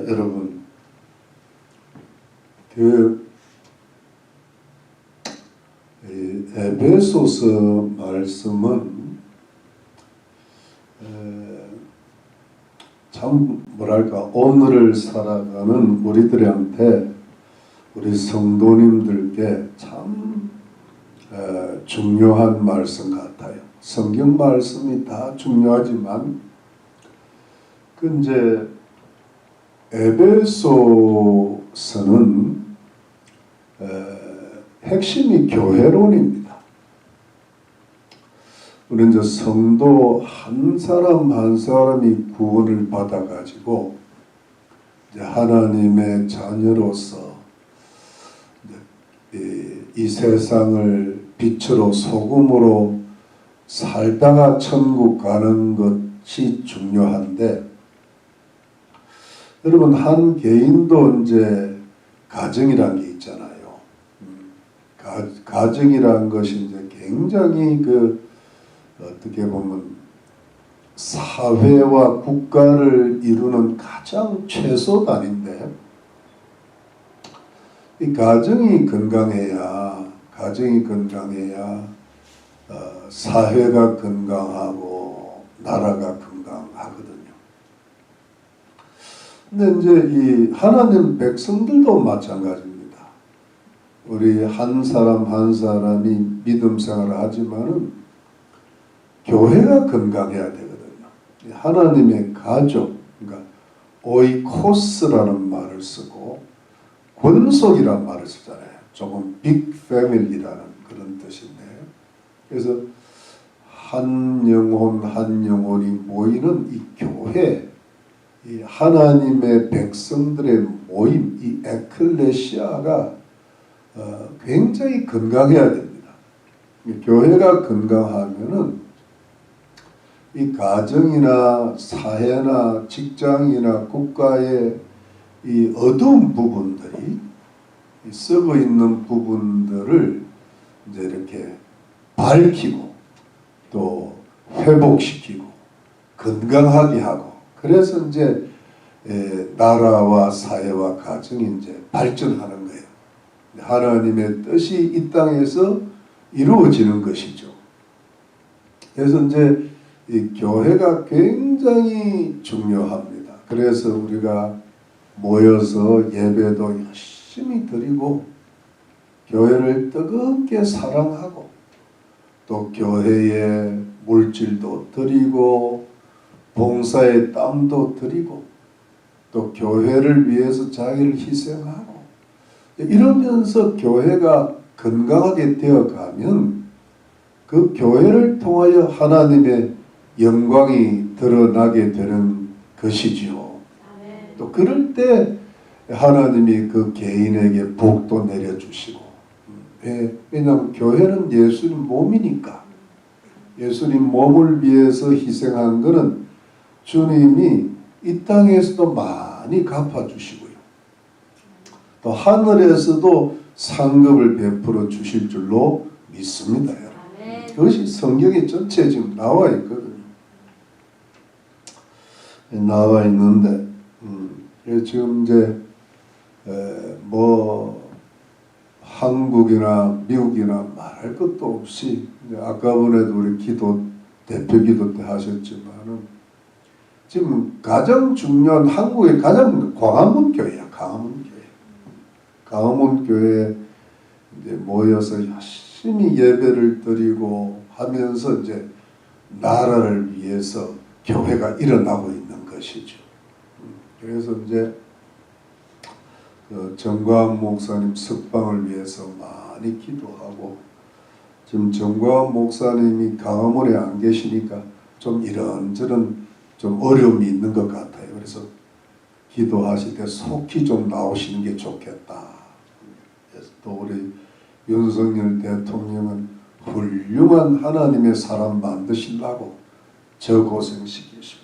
여러분, 그 에베소서 말씀은 참 뭐랄까 오늘을 살아가는 우리들한테, 우리 성도님들께 참 중요한 말씀 같아요. 성경 말씀이 다 중요하지만 그 이제 에베소서는 핵심이 교회론입니다. 우리는 이제 성도 한 사람 한 사람이 구원을 받아가지고 이제 하나님의 자녀로서 이 세상을 빛으로 소금으로 살다가 천국 가는 것이 중요한데, 여러분 한 개인도 이제 가정이란 게 있잖아요. 가정이란 것이 이제 굉장히 어떻게 보면 사회와 국가를 이루는 가장 최소단인데, 이 가정이 건강해야 사회가 건강하고 나라가 건강하거든요. 근데 이제 이 하나님 백성들도 마찬가지입니다. 우리 한 사람 한 사람이 믿음 생활을 하지만은 교회가 건강해야 되거든요. 하나님의 가족, 그러니까 오이코스라는 말을 쓰고 권속이라는 말을 쓰잖아요. 조금 빅 패밀리라는 그런 뜻인데, 그래서 한 영혼이 모이는 이 교회, 이 하나님의 백성들의 모임, 이 에클레시아가 굉장히 건강해야 됩니다. 교회가 건강하면은 이 가정이나 사회나 직장이나 국가의 이 어두운 부분들이, 이 썩어 있는 부분들을 이제 이렇게 밝히고 또 회복시키고 건강하게 하고, 그래서 이제 나라와 사회와 가정이 이제 발전하는 거예요. 하나님의 뜻이 이 땅에서 이루어지는 것이죠. 그래서 이제 이 교회가 굉장히 중요합니다. 그래서 우리가 모여서 예배도 열심히 드리고 교회를 뜨겁게 사랑하고 또 교회에 물질도 드리고 봉사의 땀도 드리고 또 교회를 위해서 자기를 희생하고, 이러면서 교회가 건강하게 되어가면 그 교회를 통하여 하나님의 영광이 드러나게 되는 것이지요. 또 그럴 때 하나님이 그 개인에게 복도 내려주시고, 왜냐하면 교회는 예수님 몸이니까, 예수님 몸을 위해서 희생한 것은 주님이 이 땅에서도 많이 갚아주시고요, 또 하늘에서도 상급을 베풀어 주실 줄로 믿습니다. 여러분. 그것이 성경에 전체 지금 나와 있거든요. 나와 있는데 지금 이제 한국이나 미국이나 말할 것도 없이, 아까 전에도 우리 대표 기도 때 하셨지만은 지금 가장 중요한 한국의 가장 광화문 교회야. 광화문 교회에 이제 모여서 열심히 예배를 드리고 하면서 이제 나라를 위해서 교회가 일어나고 있는 것이죠. 그래서 이제 정광 목사님 석방을 위해서 많이 기도하고, 지금 정광 목사님이 광화문에 안 계시니까 좀 이런저런 좀 어려움이 있는 것 같아요. 그래서 기도하실 때 속히 좀 나오시는 게 좋겠다. 그래서 또 우리 윤석열 대통령은 훌륭한 하나님의 사람 만드시려고 저 고생시키시고,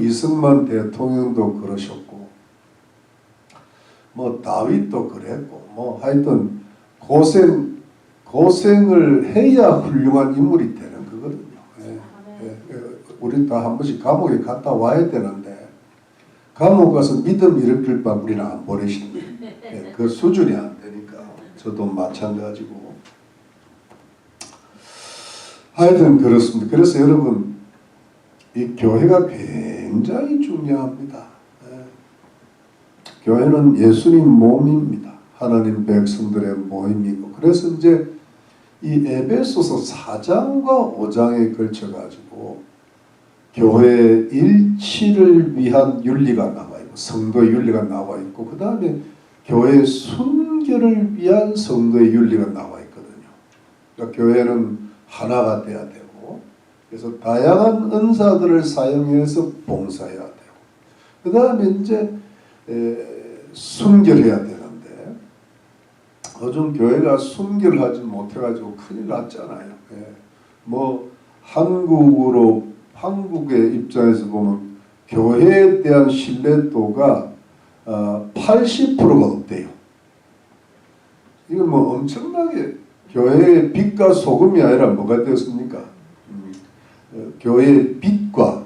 이승만 대통령도 그러셨고, 다윗도 그랬고, 하여튼 고생을 해야 훌륭한 인물이 되는 거거든요. 우리 다 한 번씩 감옥에 갔다 와야 되는데 감옥 가서 믿음 일으킬 바 우리는 안 보내시는 거예요. 예, 그 수준이 안 되니까. 저도 마찬가지고. 하여튼 그렇습니다. 그래서 여러분, 이 교회가 굉장히 중요합니다. 예. 교회는 예수님 몸입니다. 하나님 백성들의 모임이고. 그래서 이제 이 에베소서 4장과 5장에 걸쳐가지고 교회의 일치를 위한 윤리가 나와 있고 성도의 윤리가 나와 있고 그 다음에 교회의 순결을 위한 성도의 윤리가 나와 있거든요. 그러니까 교회는 하나가 돼야 되고 그래서 다양한 은사들을 사용해서 봉사해야 되고 그 다음에 이제 순결해야 되는데 요즘 교회가 순결하지 못해가지고 큰일 났잖아요. 예. 뭐 한국의 입장에서 보면 교회에 대한 신뢰도가 80%가 없대요. 이건 뭐 엄청나게 교회의 빛과 소금이 아니라 뭐가 되었습니까? 교회의 빛과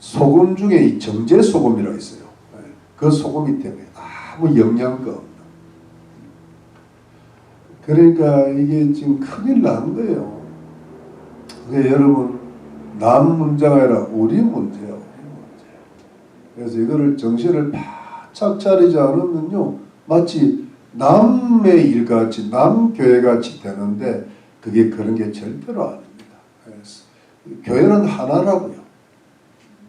소금 중에 이 정제 소금이라고 있어요. 그 소금이 때문에 아무 영양가 없는. 그러니까 이게 지금 큰일 난 거예요. 여러분 남 문제가 아니라 우리 문제예요. 우리 문제. 그래서 이거를 정신을 바짝 차리지 않으면요 마치 남의 일같이 남교회같이 되는데 그게 그런 게 절대로 아닙니다. 그래서 교회는 하나라고요.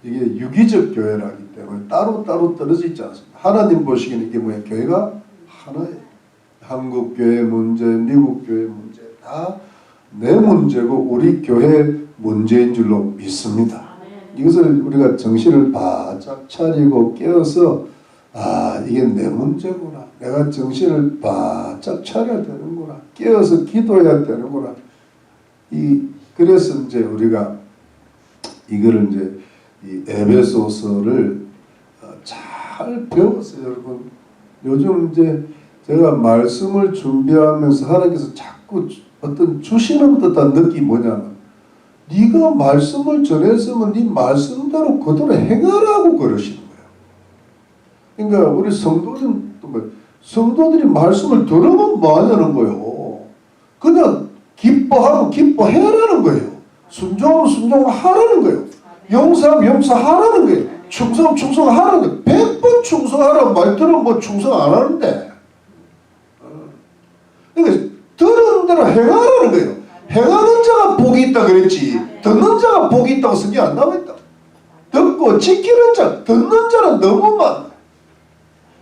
이게 유기적 교회라기 때문에 따로따로 떨어져 있지 않습니다. 하나님 보시기에는 이게 뭐예요? 교회가 하나예요. 한국 교회 문제, 미국 교회 문제 다 내 문제고 우리 교회 문제인 줄로 믿습니다. 이것을 우리가 정신을 바짝 차리고 깨어서 이게 내 문제구나. 내가 정신을 바짝 차려야 되는구나. 깨어서 기도해야 되는구나. 그래서 이제 우리가 이거를 이제 이 에베소서를 잘 배웠어요, 여러분. 요즘 이제 제가 말씀을 준비하면서 하나님께서 자꾸 어떤 주시는 듯한 느낌이 뭐냐면 네가 말씀을 전했으면 네 말씀대로 그대로 행하라고 그러시는 거예요. 그러니까 우리 성도들이 말씀을 들으면 뭐 하냐는 거예요. 그냥 기뻐하고 기뻐해라는 거예요. 순종하면 순종하라는 거예요. 용서하면 용서하라는 거예요. 충성하면 충성하라는 거예요. 100번 충성하라는 말 들으면 뭐 충성 안 하는데. 그러니까 들은 대로 행하라는 거예요. 행하는 자가 복이 있다 그랬지. 듣는 자가 복이 있다고 성경 안 나와 있다. 듣고 지키는 자, 듣는 자는 너무 많아.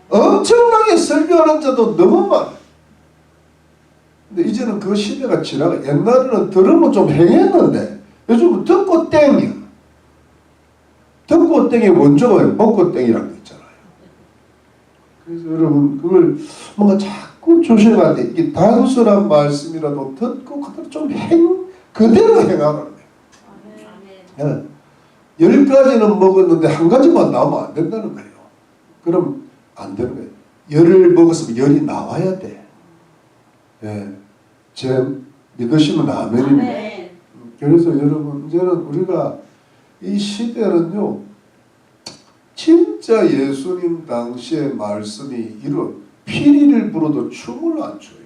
엄청나게 설교하는 자도 너무 많아. 근데 이제는 그 시대가 지나가. 옛날에는 들으면 좀 행했는데 요즘은 듣고 땡이야. 듣고 땡이 먼저가 먹고 땡이라는 거 있잖아요. 그래서 여러분 그걸 뭔가 자꾸 조심해야 돼. 이게 단순한 말씀이라도 듣고 그대로 좀 그대로 행하라는 거예요. 10가지는 먹었는데 한 가지만 나오면 안 된다는 거예요. 그럼 안 되는 거예요. 열을 먹었으면 열이 나와야 돼. 예. 제 믿으시면 아멘입니다. 그래서 여러분 이제는 우리가 이 시대는요 진짜 예수님 당시의 말씀이 이런 피리를 불어도 춤을 안 춰요.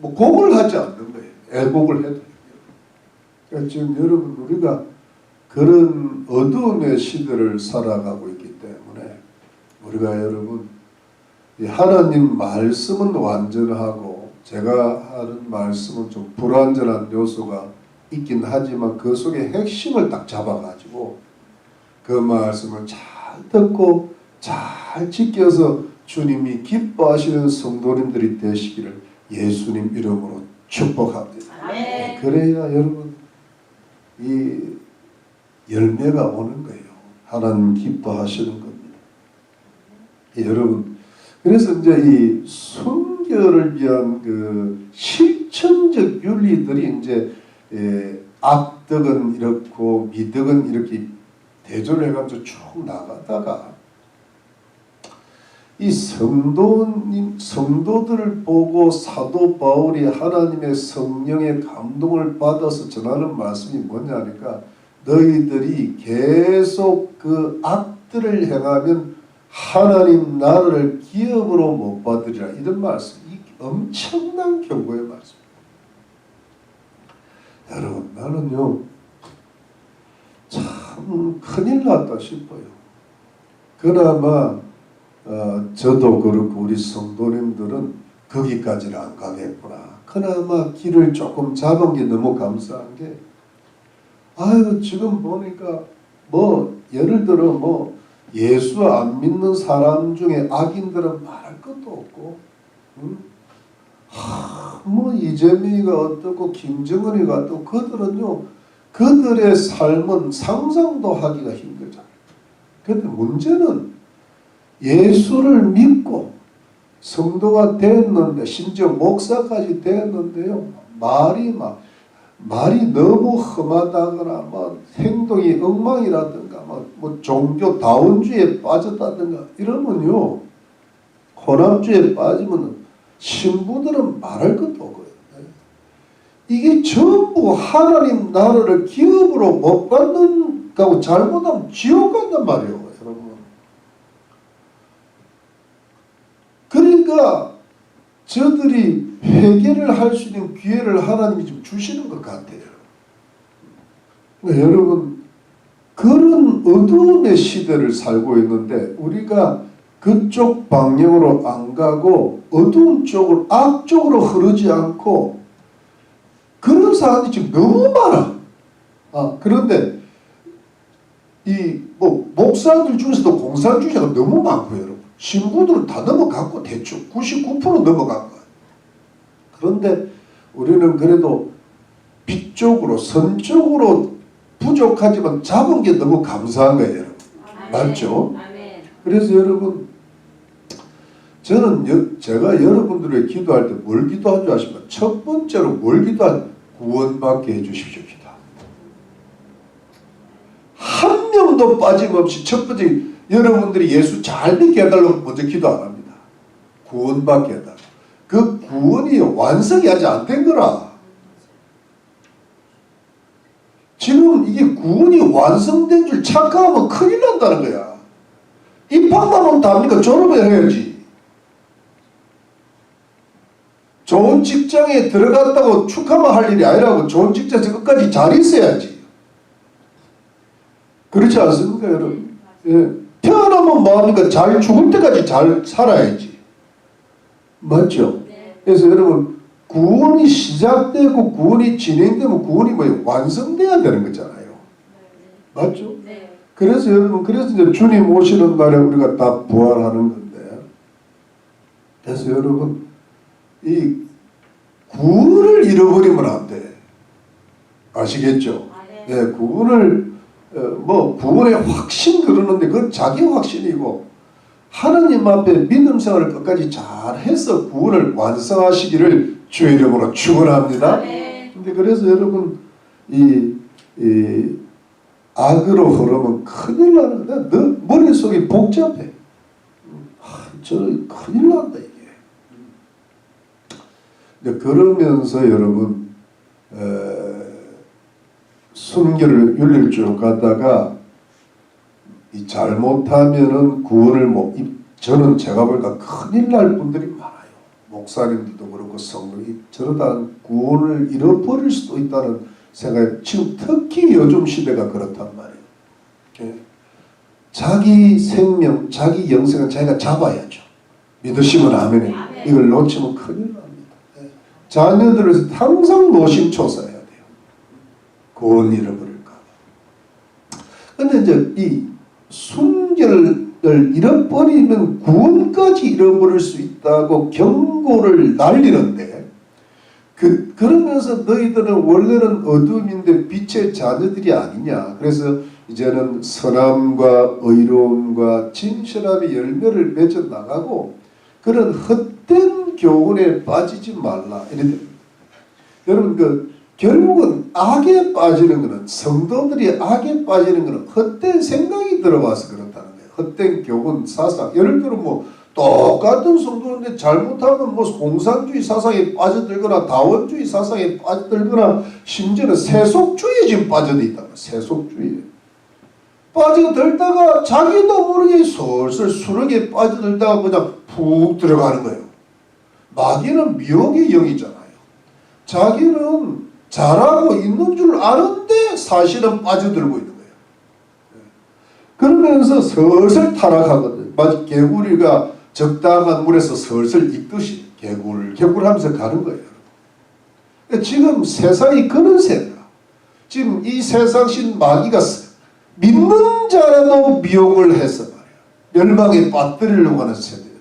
곡을 하지 않는 거예요. 애곡을 해도. 그러니까 지금 여러분 우리가 그런 어두움의 시대를 살아가고 있기 때문에 우리가 여러분 이 하나님 말씀은 완전하고 제가 하는 말씀은 좀 불완전한 요소가 있긴 하지만 그 속에 핵심을 딱 잡아가지고 그 말씀을 잘 듣고 잘 지켜서 주님이 기뻐하시는 성도님들이 되시기를 예수님 이름으로 축복합니다. 네, 그래야 여러분 이 열매가 오는 거예요. 하나님 기뻐하시는 겁니다. 여러분 그래서 이제 이 순결을 위한 그 실천적 윤리들이 이제 악덕은 이렇고 미덕은 이렇게 대조를 해가면서 쭉 나가다가 이 성도들을 보고 사도 바울이 하나님의 성령의 감동을 받아서 전하는 말씀이 뭐냐 하니까 너희들이 계속 그 악들을 행하면 하나님 나라를 기업으로 못 받으리라. 이런 말씀, 이 엄청난 경고의 말씀. 여러분, 나는요 참 큰일 났다 싶어요. 그나마 저도 그렇고 우리 성도님들은 거기까지는 안 가겠구나. 그나마 길을 조금 잡은 게 너무 감사한 게, 아유 지금 보니까 뭐 예를 들어 뭐 예수 안 믿는 사람 중에 악인들은 말할 것도 없고, 응? 뭐 이재명이가 어떻고 김정은이가 어떻고, 그들은요 그들의 삶은 상상도 하기가 힘들잖아요. 그런데 문제는 예수를 믿고 성도가 됐는데, 심지어 목사까지 됐는데요, 말이 너무 험하다거나 뭐 행동이 엉망이라든가 뭐 종교 다원주의에 빠졌다든가 이러면요, 혼합주의에 빠지면 신부들은 말할 것도 없고요. 이게 전부 하나님 나라를 기업으로 못 받는 거고, 잘못하면 지옥 간단 말이에요, 여러분. 그러니까 저들이 회개를 할 수 있는 기회를 하나님이 좀 주시는 것 같아요. 그러니까 여러분, 그런 어두움의 시대를 살고 있는데 우리가 그쪽 방향으로 안 가고 어두운 쪽으로, 악 쪽으로 흐르지 않고, 그런 사람들이 지금 너무 많아. 그런데 이 뭐 목사들 중에서도 공산주의자가 너무 많고요, 여러분. 신부들은 다 넘어갔고, 대충 99% 넘어간 거예요. 그런데 우리는 그래도 빛 쪽으로, 선 쪽으로 부족하지만 잡은 게 너무 감사한 거예요, 여러분. 맞죠? 그래서 여러분, 저는 제가 여러분들의 기도할 때 뭘 기도한 줄 아십니까? 첫 번째로 뭘 기도한? 구원받게 해주십시오, 기도. 한 명도 빠짐없이 첫 번째, 여러분들이 예수 잘 믿게 해달라고 먼저 기도 안 합니다. 구원받게 해달라고. 그 구원이 완성이 아직 안 된 거라. 지금 이게 구원이 완성된 줄 착각하면 큰일 난다는 거야. 입학만 하면 답니까? 졸업을 해야지. 좋은 직장에 들어갔다고 축하만 할 일이 아니라고, 좋은 직장에서 끝까지 잘 있어야지. 그렇지 않습니까, 여러분? 예. 태어나면 뭐합니까? 잘 죽을 때까지 잘 살아야지. 맞죠? 그래서 여러분, 구원이 시작되고 구원이 진행되면 구원이 뭐예요? 완성돼야 되는 거잖아요. 맞죠? 그래서 여러분, 그래서 이제 주님 오시는 날에 우리가 다 부활하는 건데, 그래서 여러분, 이 구원을 잃어버리면 안 돼. 아시겠죠? 네, 구원을 뭐 구원의 확신 그러는데 그건 자기 확신이고, 하나님 앞에 믿음 생활을 끝까지 잘해서 구원을 완성하시기를 주의 이름으로 축원합니다. 근데 그래서 여러분, 이 악으로 흐르면 큰일 나는 거야. 너 머릿속이 복잡해. 저 큰일 난다 이게. 근데 그러면서 여러분, 순결을 윤리를 쭉 가다가 이 잘못하면은 구원을 저는 제가 보니까 큰일 날 분들이 많아요. 목사님들도 그렇고 성도이 저러다 구원을 잃어버릴 수도 있다는 생각이, 지금 특히 요즘 시대가 그렇단 말이에요. 예. 자기 생명, 자기 영생은 자기가 잡아야죠. 믿으시면 아멘이에요. 이걸 놓치면 큰일 납니다. 예. 자녀들을 항상 노심초사해야 돼요. 구원 잃어버릴까 봐. 근데 이제 이 순결을 잃어버리면 구원까지 잃어버릴 수 있다고 경고를 날리는데, 그러면서 너희들은 원래는 어둠인데 빛의 자녀들이 아니냐. 그래서 이제는 선함과 의로움과 진실함의 열매를 맺어 나가고 그런 헛된 교훈에 빠지지 말라. 이랬습니다. 여러분, 결국은 악에 빠지는 것은, 성도들이 악에 빠지는 것은 헛된 생각이 들어와서 그렇다는 거예요. 헛된 교훈, 사상. 예를 들어 똑같은 성도인데 잘못하면 뭐 공산주의 사상에 빠져들거나 다원주의 사상에 빠져들거나 심지어는 세속주의에 지금 빠져들어 있다. 세속주의에 빠져들다가 자기도 모르게 슬슬 수렁에 빠져들다가 그냥 푹 들어가는 거예요. 마귀는 미혹의 영이잖아요. 자기는 잘하고 있는 줄 아는데 사실은 빠져들고 있는 거예요. 그러면서 슬슬 타락하거든요. 마치 개구리가 적당한 물에서 슬슬 익듯이 개굴하면서 가는 거예요. 지금 세상이 그런 세대야. 지금 이 세상신 마귀가 믿는 자라도 미혹을 해서 말이야. 멸망에 빠뜨리려고 하는 세대야.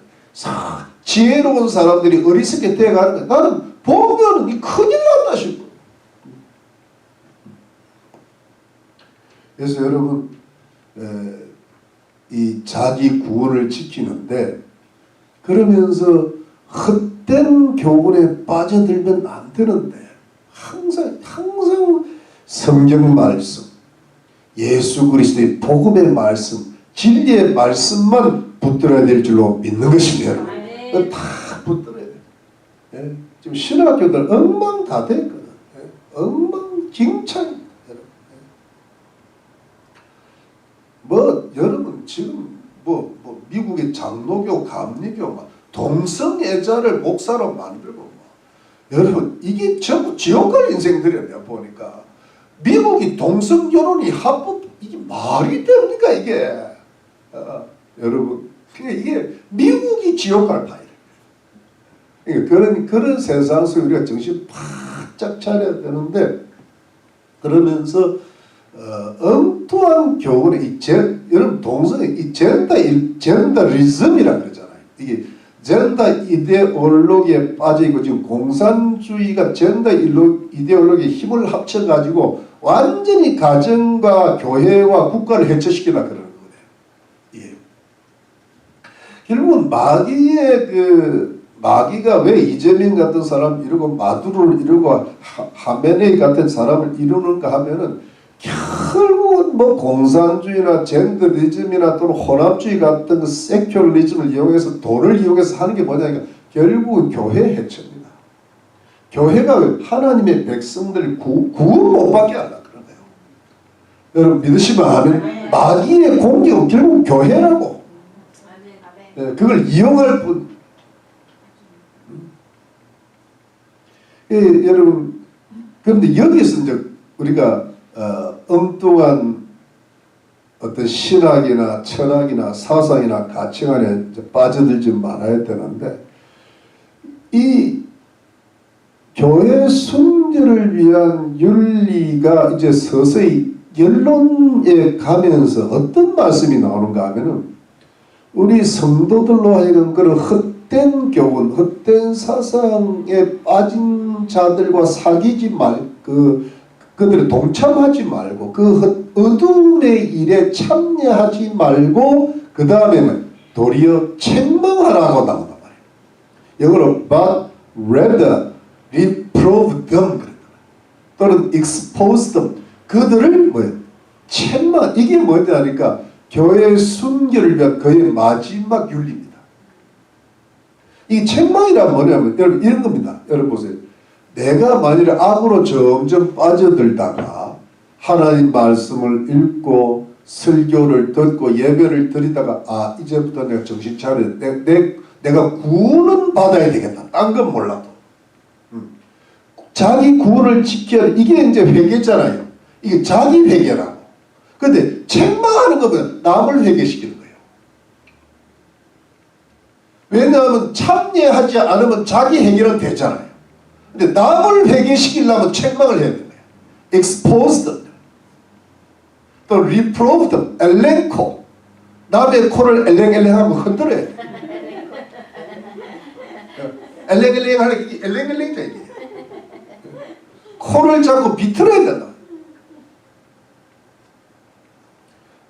지혜로운 사람들이 어리석게 돼가는 거야. 나는 보면 이 큰일 났다 싶어. 그래서 여러분 이 자기 구원을 지키는데 그러면서 헛된 교훈에 빠져들면 안 되는데 항상 성경 말씀, 예수 그리스도의 복음의 말씀, 진리의 말씀만 붙들어야 될 줄로 믿는 것입니다. 여러분. 다 붙들어야 돼요. 예? 지금 신학교들 엉망 다 됐거든. 예? 엉망진창. 여러분 지금 미국의 장로교, 감리교 동성애자를 목사로 만들고 여러분 이게 전부 지옥 갈 인생들이야. 내가 보니까 미국이 동성결혼이 합법 이게 말이 됩니까 이게? 여러분 이게 미국이 지옥 갈 파이래. 그런 세상 속에 우리가 정신 바짝 차려야 되는데 그러면서 엉뚱한 교훈에 여러분 동성애 이 젠더리즘이라 그러잖아요. 이게 젠더 이데올로기에 빠져있고 지금 공산주의가 젠더 이데올로기에 힘을 합쳐가지고 완전히 가정과 교회와 국가를 해체시키려고 그러는 거예요. 예. 결국은 마귀가 왜 이재명 같은 사람 이루고 마두로를 이루고 하메네이 같은 사람을 이루는가 하면은 결국은 공산주의나 젠더리즘이나 또는 혼합주의 같은 세큘리즘을 이용해서 돈을 이용해서 하는 게 뭐냐니까 결국은 교회 해체입니다. 교회가 하나님의 백성들을 구원 못 받게 하려고 그러는 거예요. 여러분 믿으시면 아멘. 마귀의 공격은 결국 교회라고. 네, 그걸 이용할 뿐. 여러분 그런데 여기서 이제 우리가 엉뚱한 어떤 신학이나 철학이나 사상이나 가치관에 빠져들지 말아야 되는데 이 교회 순결을 위한 윤리가 이제 서서히 결론에 가면서 어떤 말씀이 나오는가 하면은 우리 성도들로 하여금 그런 헛된 교훈, 헛된 사상에 빠진 자들과 사귀지 그들을 동참하지 말고 그 어둠의 일에 참여하지 말고 그 다음에는 도리어 책망하라고 나온단 말이에요. 영어로 but rather reprove them 또는 expose them 그들을 책망 이게 뭐냐니까 교회의 순결을 위한 그의 마지막 윤리입니다. 이 책망이란 뭐냐면 여러분 이런 겁니다. 여러분 보세요. 내가 만일에 악으로 점점 빠져들다가 하나님 말씀을 읽고 설교를 듣고 예배를 드리다가 이제부터 내가 정신 차려야 내가 구원은 받아야 되겠다. 딴 건 몰라도. 자기 구원을 지켜야 이게 이제 회개잖아요. 이게 자기 회개라고. 근데 책망하는 거면 남을 회개시키는 거예요. 왜냐하면 참여하지 않으면 자기 회개는 되잖아요. 근데 남을 회개시키려면 책망을 해야 되는 거예요. expose them. 또 reprove them. 엘랭코. 남의 코를 엘랭엘랭하고 흔들어야 돼. 엘랭엘랭 하는 게 엘랭엘랭이다 이게. 코를 잡고 비틀어야 된다.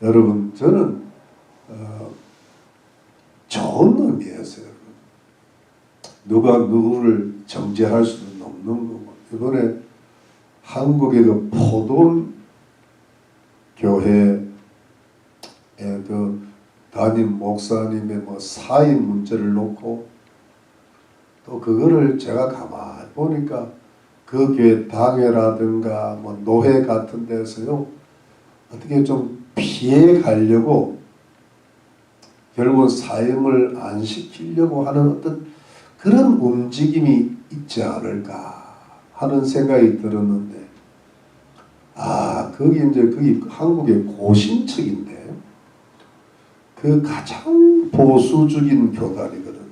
여러분 저는 좋은 의미에서요. 누가 누구를 정죄할 수는 없는 거고 이번에 한국의 그 포돈 교회에 그 담임 목사님의 뭐 사인 문제를 놓고 또 그거를 제가 가만히 보니까 그 교회 당회라든가 뭐 노회 같은 데서요 어떻게 좀 피해 가려고 결국은 사임을 안 시키려고 하는 어떤 그런 움직임이 있지 않을까 하는 생각이 들었는데, 거기 한국의 고신척인데 그 가장 보수적인 교단이거든요.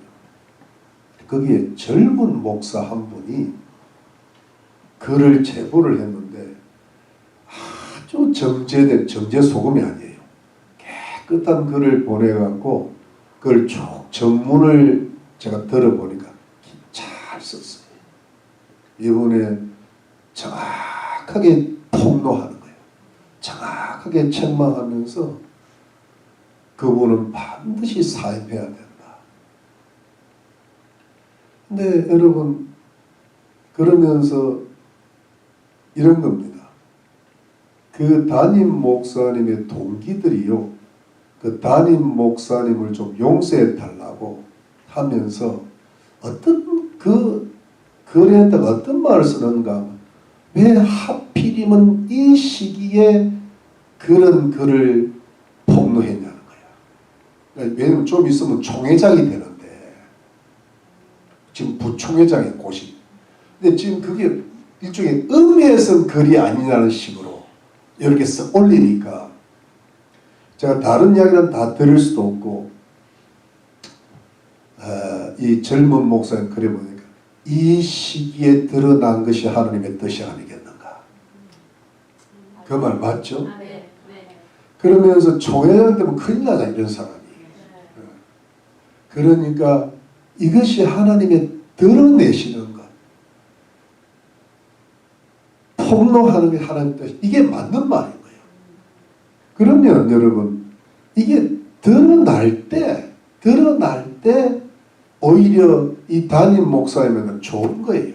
거기에 젊은 목사 한 분이 글을 제보를 했는데 아주 정제된, 정제 소금이 아니에요. 깨끗한 글을 보내갖고 그걸 쭉 전문을 제가 들어보니까 잘 썼어요. 이번에 정확하게 폭로하는 거예요. 정확하게 책망하면서 그분은 반드시 사임해야 된다. 근데 여러분, 그러면서 이런 겁니다. 그 담임 목사님의 동기들이요, 그 담임 목사님을 좀 용서해 달라고 하면서 어떤 그 글에다가 어떤 말을 쓰는가, 왜 하필이면 이 시기에 그런 글을 폭로했냐는 거야. 왜냐면 좀 있으면 총회장이 되는데 지금 부총회장의 고시. 근데 지금 그게 일종의 의미에선 글이 아니냐는 식으로 이렇게 써 올리니까 제가 다른 이야기는 다 들을 수도 없고, 이 젊은 목사님 그래 보니까 이 시기에 드러난 것이 하나님의 뜻이 아니겠는가. 그 말 맞죠? 네. 그러면서 총회장 되면 큰일 나잖아, 이런 사람이. 그러니까 이것이 하나님의 드러내시는 것, 폭로하는 게 하나님의 뜻, 이게 맞는 말인 거예요. 그러면 여러분, 이게 드러날 때 오히려 이 담임 목사님은 좋은 거예요.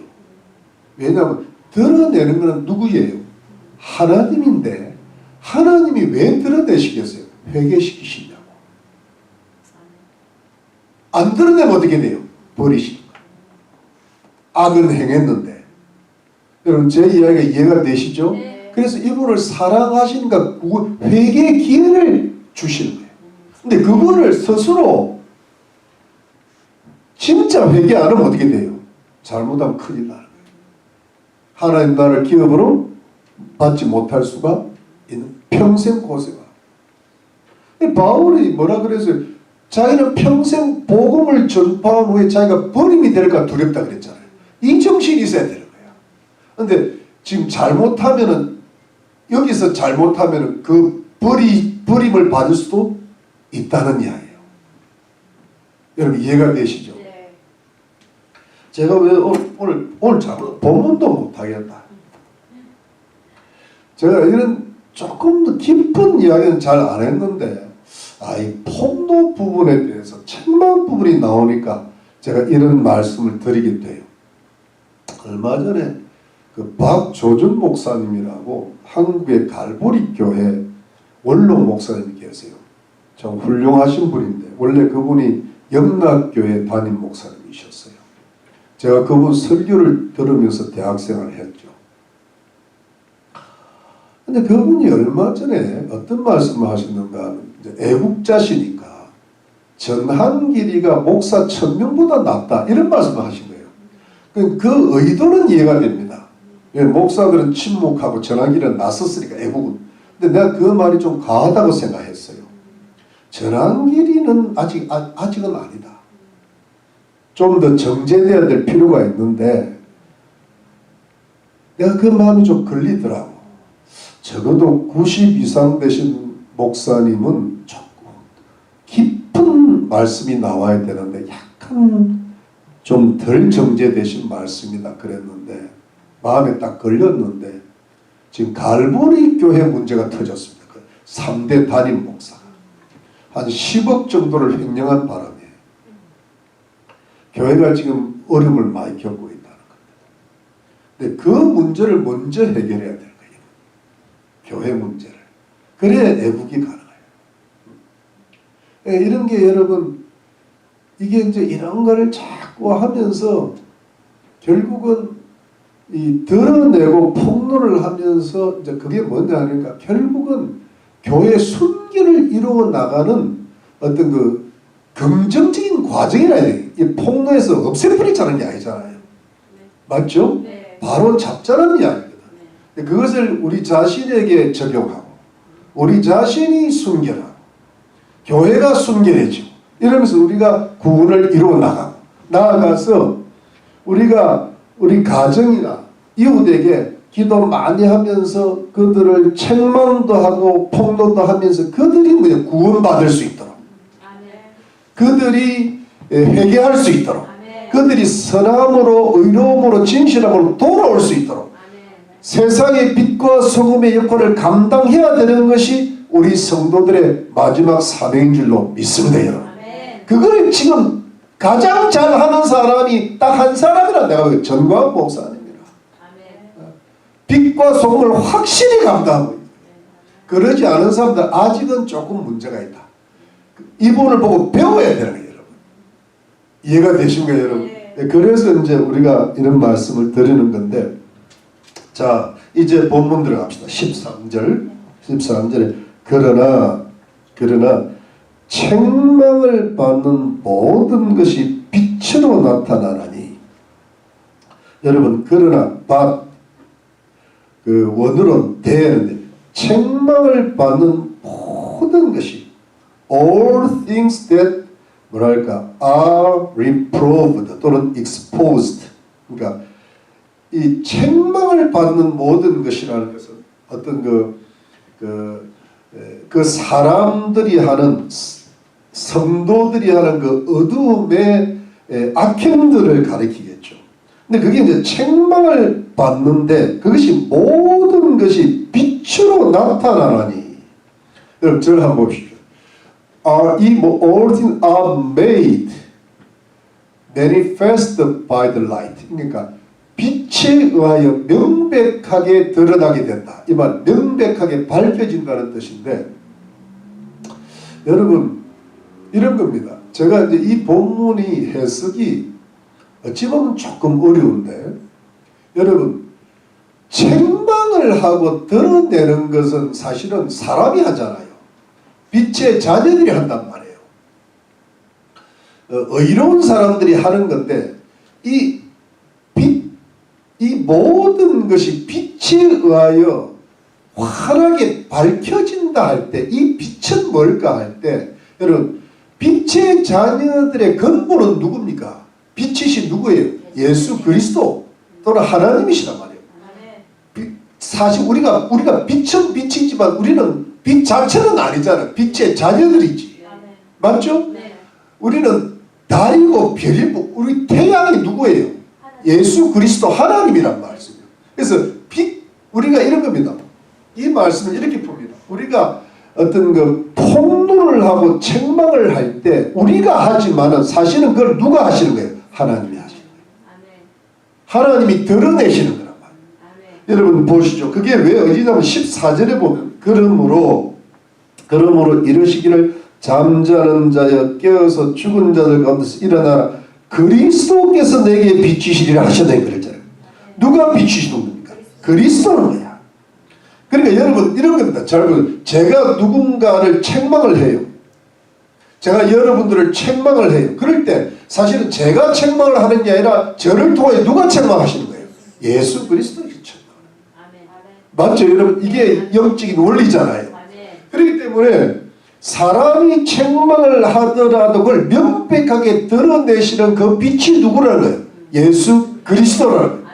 왜냐하면 드러내는 것은 누구예요? 하나님인데 하나님이 왜 드러내시겠어요? 회개시키시냐고. 안 드러내면 어떻게 돼요? 버리시는 거예요. 악은 행했는데. 여러분, 제 이야기가 이해가 되시죠? 네. 그래서 이분을 사랑하시니까 회개 기회를 주시는 거예요. 근데 그거를 스스로 진짜 회개 안 하면 어떻게 돼요? 잘못하면 큰일 나는 거예요. 하나님 나를 기업으로 받지 못할 수가 있는, 평생 고생하고. 바울이 뭐라 그랬어요? 자기는 평생 복음을 전파한 후에 자기가 버림이 될까 두렵다 그랬잖아요. 이 정신이 있어야 되는 거예요. 근데 지금 잘못하면은, 여기서 잘못하면은 그 버림을 받을 수도 있다는 이야기예요. 여러분, 이해가 되시죠? 네. 제가 왜 오늘 잘못 본문도 못하겠다. 제가 이런 조금 더 깊은 이야기는 잘 안 했는데, 이 폭로 부분에 대해서 책망 부분이 나오니까 제가 이런 말씀을 드리게 돼요. 얼마 전에 그 박조준 목사님이라고 한국의 갈보리 교회 원로 목사님이 계세요. 참 훌륭하신 분인데 원래 그분이 영락교회 담임 목사님이셨어요. 제가 그분 설교를 들으면서 대학생활을 했죠. 근데 그분이 얼마 전에 어떤 말씀을 하셨는가 하면, 이제 애국자시니까 전한길이가 목사 1000명보다 낫다 이런 말씀을 하신 거예요. 그 의도는 이해가 됩니다. 목사들은 침묵하고 전한길은 나섰으니까, 애국은. 근데 내가 그 말이 좀 과하다고 생각했어요. 전한길이는 아직은 아니다. 좀 더 정제되어야 될 필요가 있는데, 내가 그 마음이 좀 걸리더라고. 적어도 90 이상 되신 목사님은 조금 깊은 말씀이 나와야 되는데 약간 좀 덜 정제되신 말씀이다 그랬는데, 마음에 딱 걸렸는데, 지금 갈보리 교회 문제가 터졌습니다. 3대 담임 목사가 한 10억 정도를 횡령한 바람에 교회가 지금 어려움을 많이 겪고 있다는 겁니다. 근데 그 문제를 먼저 해결해야 되는 거예요. 교회 문제를. 그래야 애국이 가능해요. 이런 게 여러분 이게 이제 이런 거를 자꾸 하면서 결국은 이 드러내고 폭로를 하면서 이제 그게 뭐냐 하니까 결국은 교회 순기를 이루어 나가는 어떤 그 긍정적인 과정이라 해야 돼. 이 폭로해서 없애버리자는 게 아니잖아요. 맞죠? 네. 바로 잡자는 이야기거든. 그것을 우리 자신에게 적용하고 우리 자신이 순결하고 교회가 순결해지고 이러면서 우리가 구원을 이루어 나가고 나아가서 우리가 우리 가정이나 이웃에게 기도 많이 하면서 그들을 책망도 하고 폭로도 하면서 그들이 구원받을 수 있도록 그들이 회개할 수 있도록 그들이 선함으로 의로움으로 진실함으로 돌아올 수 있도록 세상의 빛과 소금의 역할을 감당해야 되는 것이 우리 성도들의 마지막 사명인 줄로 믿습니다. 여러분. 그거를 지금 가장 잘하는 사람이 딱 한 사람이라 내가 전광 목사님이라. 빛과 소금을 확실히 감당하고 있다. 그러지 않은 사람들 아직은 조금 문제가 있다. 이분을 보고 배워야 되는 거예요. 여러분. 이해가 되신가요? 여러분? 네. 그래서 이제 우리가 이런 말씀을 드리는 건데 자 이제 본문 들어갑시다. 13절에 그러나 책망을 받는 모든 것이 빛으로 나타나나니 여러분 그러나 그 원어로 대는데 책망을 받는 모든 것이 all things that 뭐랄까 are reproved 또는 exposed 그러니까 이 책망을 받는 모든 것이라는 것은 어떤 그 사람들이 하는 성도들이 하는 그 어두움의 악행들을 가리키겠죠. 근데 그게 이제 책망을 받는데 그것이 모든 것이 빛으로 나타나나니 여러분 저를 한번 봅시다. All things are made manifest by the light. 그러니까 빛에 의하여 명백하게 드러나게 된다. 이 말 명백하게 밝혀진다는 뜻인데 여러분 이런 겁니다. 제가 이제 이 본문이 해석이 어찌 보면 조금 어려운데 여러분 책망을 하고 드러내는 것은 사실은 사람이 하잖아요. 빛의 자녀들이 한단 말이에요. 의로운 사람들이 하는 건데 이 모든 것이 빛에 의하여 환하게 밝혀진다 할 때 이 빛은 뭘까 할 때 여러분 빛의 자녀들의 근본은 누굽니까? 빛이신 누구예요? 예수 그리스도 또는 하나님이시란 말이에요. 사실 우리가 빛은 빛이지만 우리는 빛 자체는 아니잖아요. 빛의 자녀들이지. 맞죠? 우리는 달이고 별이고 우리 태양이 누구예요? 예수 그리스도 하나님이란 말씀이에요. 그래서 우리가 이런 겁니다. 이 말씀을 이렇게 봅니다. 우리가 어떤 그 폭로를 하고 책망을 할 때 우리가 하지만은 사실은 그걸 누가 하시는 거예요? 하나님이 하시는 거예요. 하나님이 드러내시는 거란 말이에요. 여러분 보시죠. 그게 왜 어디냐면 14절에 보면 그러므로 이르시기를 잠자는 자여 깨어서 죽은 자들 가운데서 일어나라 그리스도께서 내게 비추시리라 하셨다는 그랬잖아요. 누가 비추시는 겁니까? 그리스도는 거야. 그러니까 여러분 이런 겁니다. 잘 보세요. 제가 누군가를 책망을 해요. 제가 여러분들을 책망을 해요. 그럴 때 사실은 제가 책망을 하는 게 아니라 저를 통해 누가 책망하시는 거예요? 예수 그리스도가 책망을. 맞죠 여러분? 이게 영적인 원리잖아요. 그렇기 때문에 사람이 책망을 하더라도 그걸 명백하게 드러내시는 그 빛이 누구라는 거예요? 예수 그리스도라는 거예요.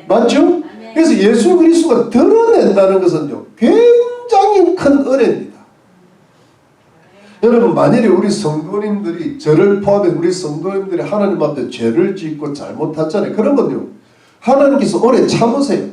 맞죠? 그래서 예수 그리스도가 드러낸다는 것은요 굉장히 큰 은혜입니다. 여러분 만일에 우리 성도님들이 저를 포함해 우리 성도님들이 하나님 앞에 죄를 짓고 잘못하잖아요. 그런 건요 하나님께서 오래 참으세요.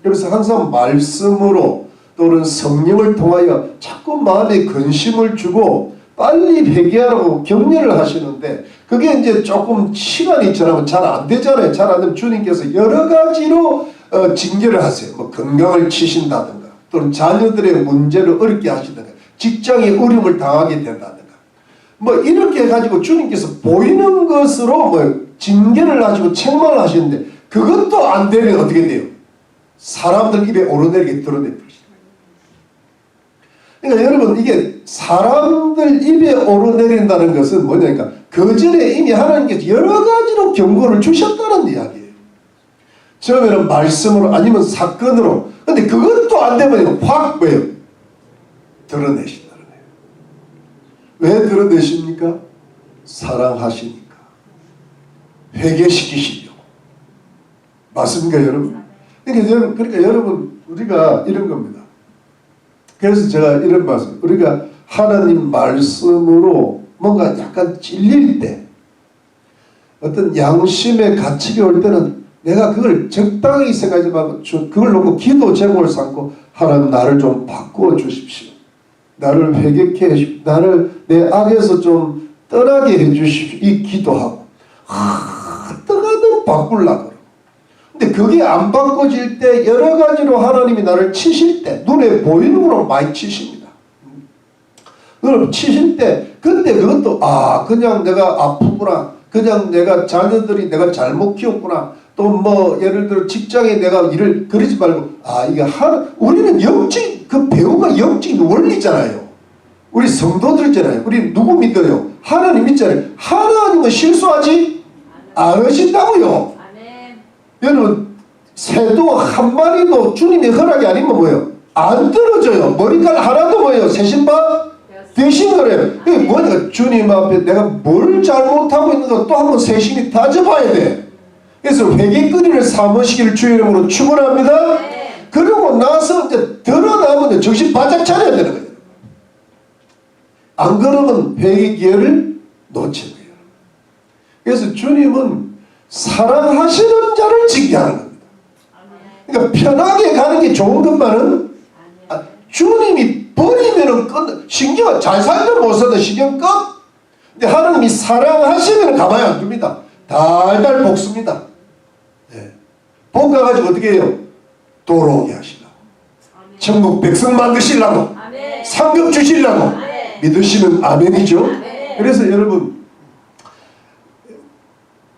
그래서 항상 말씀으로 또는 성령을 통하여 자꾸 마음에 근심을 주고 빨리 회개하라고 격려를 하시는데 그게 이제 조금 시간이 지나면 잘 안 되잖아요. 잘 안 되면 주님께서 여러 가지로 징계를 하세요. 뭐 건강을 치신다든가 또는 자녀들의 문제를 어렵게 하시든가 직장에 어려움을 당하게 된다든가 뭐 이렇게 해가지고 주님께서 보이는 것으로 뭐 징계를 가지고 책망을 하시는데 그것도 안 되면 어떻게 돼요? 사람들 입에 오르내리게 드러내버리시죠. 그러니까 여러분 이게 사람들 입에 오르내린다는 것은 뭐냐니까 그 전에 이미 하나님께서 여러 가지로 경고를 주셨다는 이야기예요. 처음에는 말씀으로 아니면 사건으로. 근데 그것도 안 되면 확 뭐예요? 드러내신다는 거예요. 왜 드러내십니까? 사랑하시니까. 회개시키시려고. 맞습니까 여러분? 그러니까 여러분 우리가 이런 겁니다. 그래서 제가 이런 말씀, 우리가 하나님 말씀으로 뭔가 약간 찔릴 때 어떤 양심의 가책이 올 때는 내가 그걸 적당히 생각하지 말고 그걸 놓고 기도 제목을 삼고 하나님 나를 좀 바꾸어 주십시오. 나를 회개케 해주십시오. 나를 내 악에서 좀 떠나게 해주십시오. 이 기도하고 어떻게든 바꾸려고. 근데 그게 안 바꿔질 때 여러 가지로 하나님이 나를 치실 때 눈에 보이는 거로 많이 치십니다. 그럼 치실 때 그때 그것도 그냥 내가 아프구나. 그냥 내가 자녀들이 내가 잘못 키웠구나. 또 뭐 예를 들어 직장에 내가 일을 그러지 말고 이게 우리는 영적 그 배우가 영적인 원리잖아요. 우리 성도들이잖아요. 우리 누구 믿어요? 하나님 믿잖아요. 하나님은 실수하지 않으신다고요. 여러분 새도 한 마리도 주님의 허락이 아니면 뭐예요? 안 떨어져요. 머리카락 하나도 뭐예요? 새신바 되신 거래요. 이게 뭐냐? 주님 앞에 내가 뭘 잘못하고 있는가 또 한번 세심히 따져봐야 돼. 그래서 회개거리를 삼으시기를 주의 이름으로 축원합니다. 그러고 나서 이제 드러나면 정신 바짝 차려야 되는 거예요. 안 그러면 회개 기회를 놓치는 거예요. 그래서 주님은 사랑하시는 자를 징계하는 겁니다. 그러니까 편하게 가는 게 좋은 것만은 주님이 버리면은 끝. 신경 잘 살든 못 살든 신경 끝. 근데 하나님이 사랑하시면 가만히 안 둡니다. 달달 볶습니다. 네. 볶아가지고 어떻게 해요? 돌아오게 하시려고. 천국 백성 만드시려고. 상급 주시려고. 믿으시면 아멘이죠. 그래서 여러분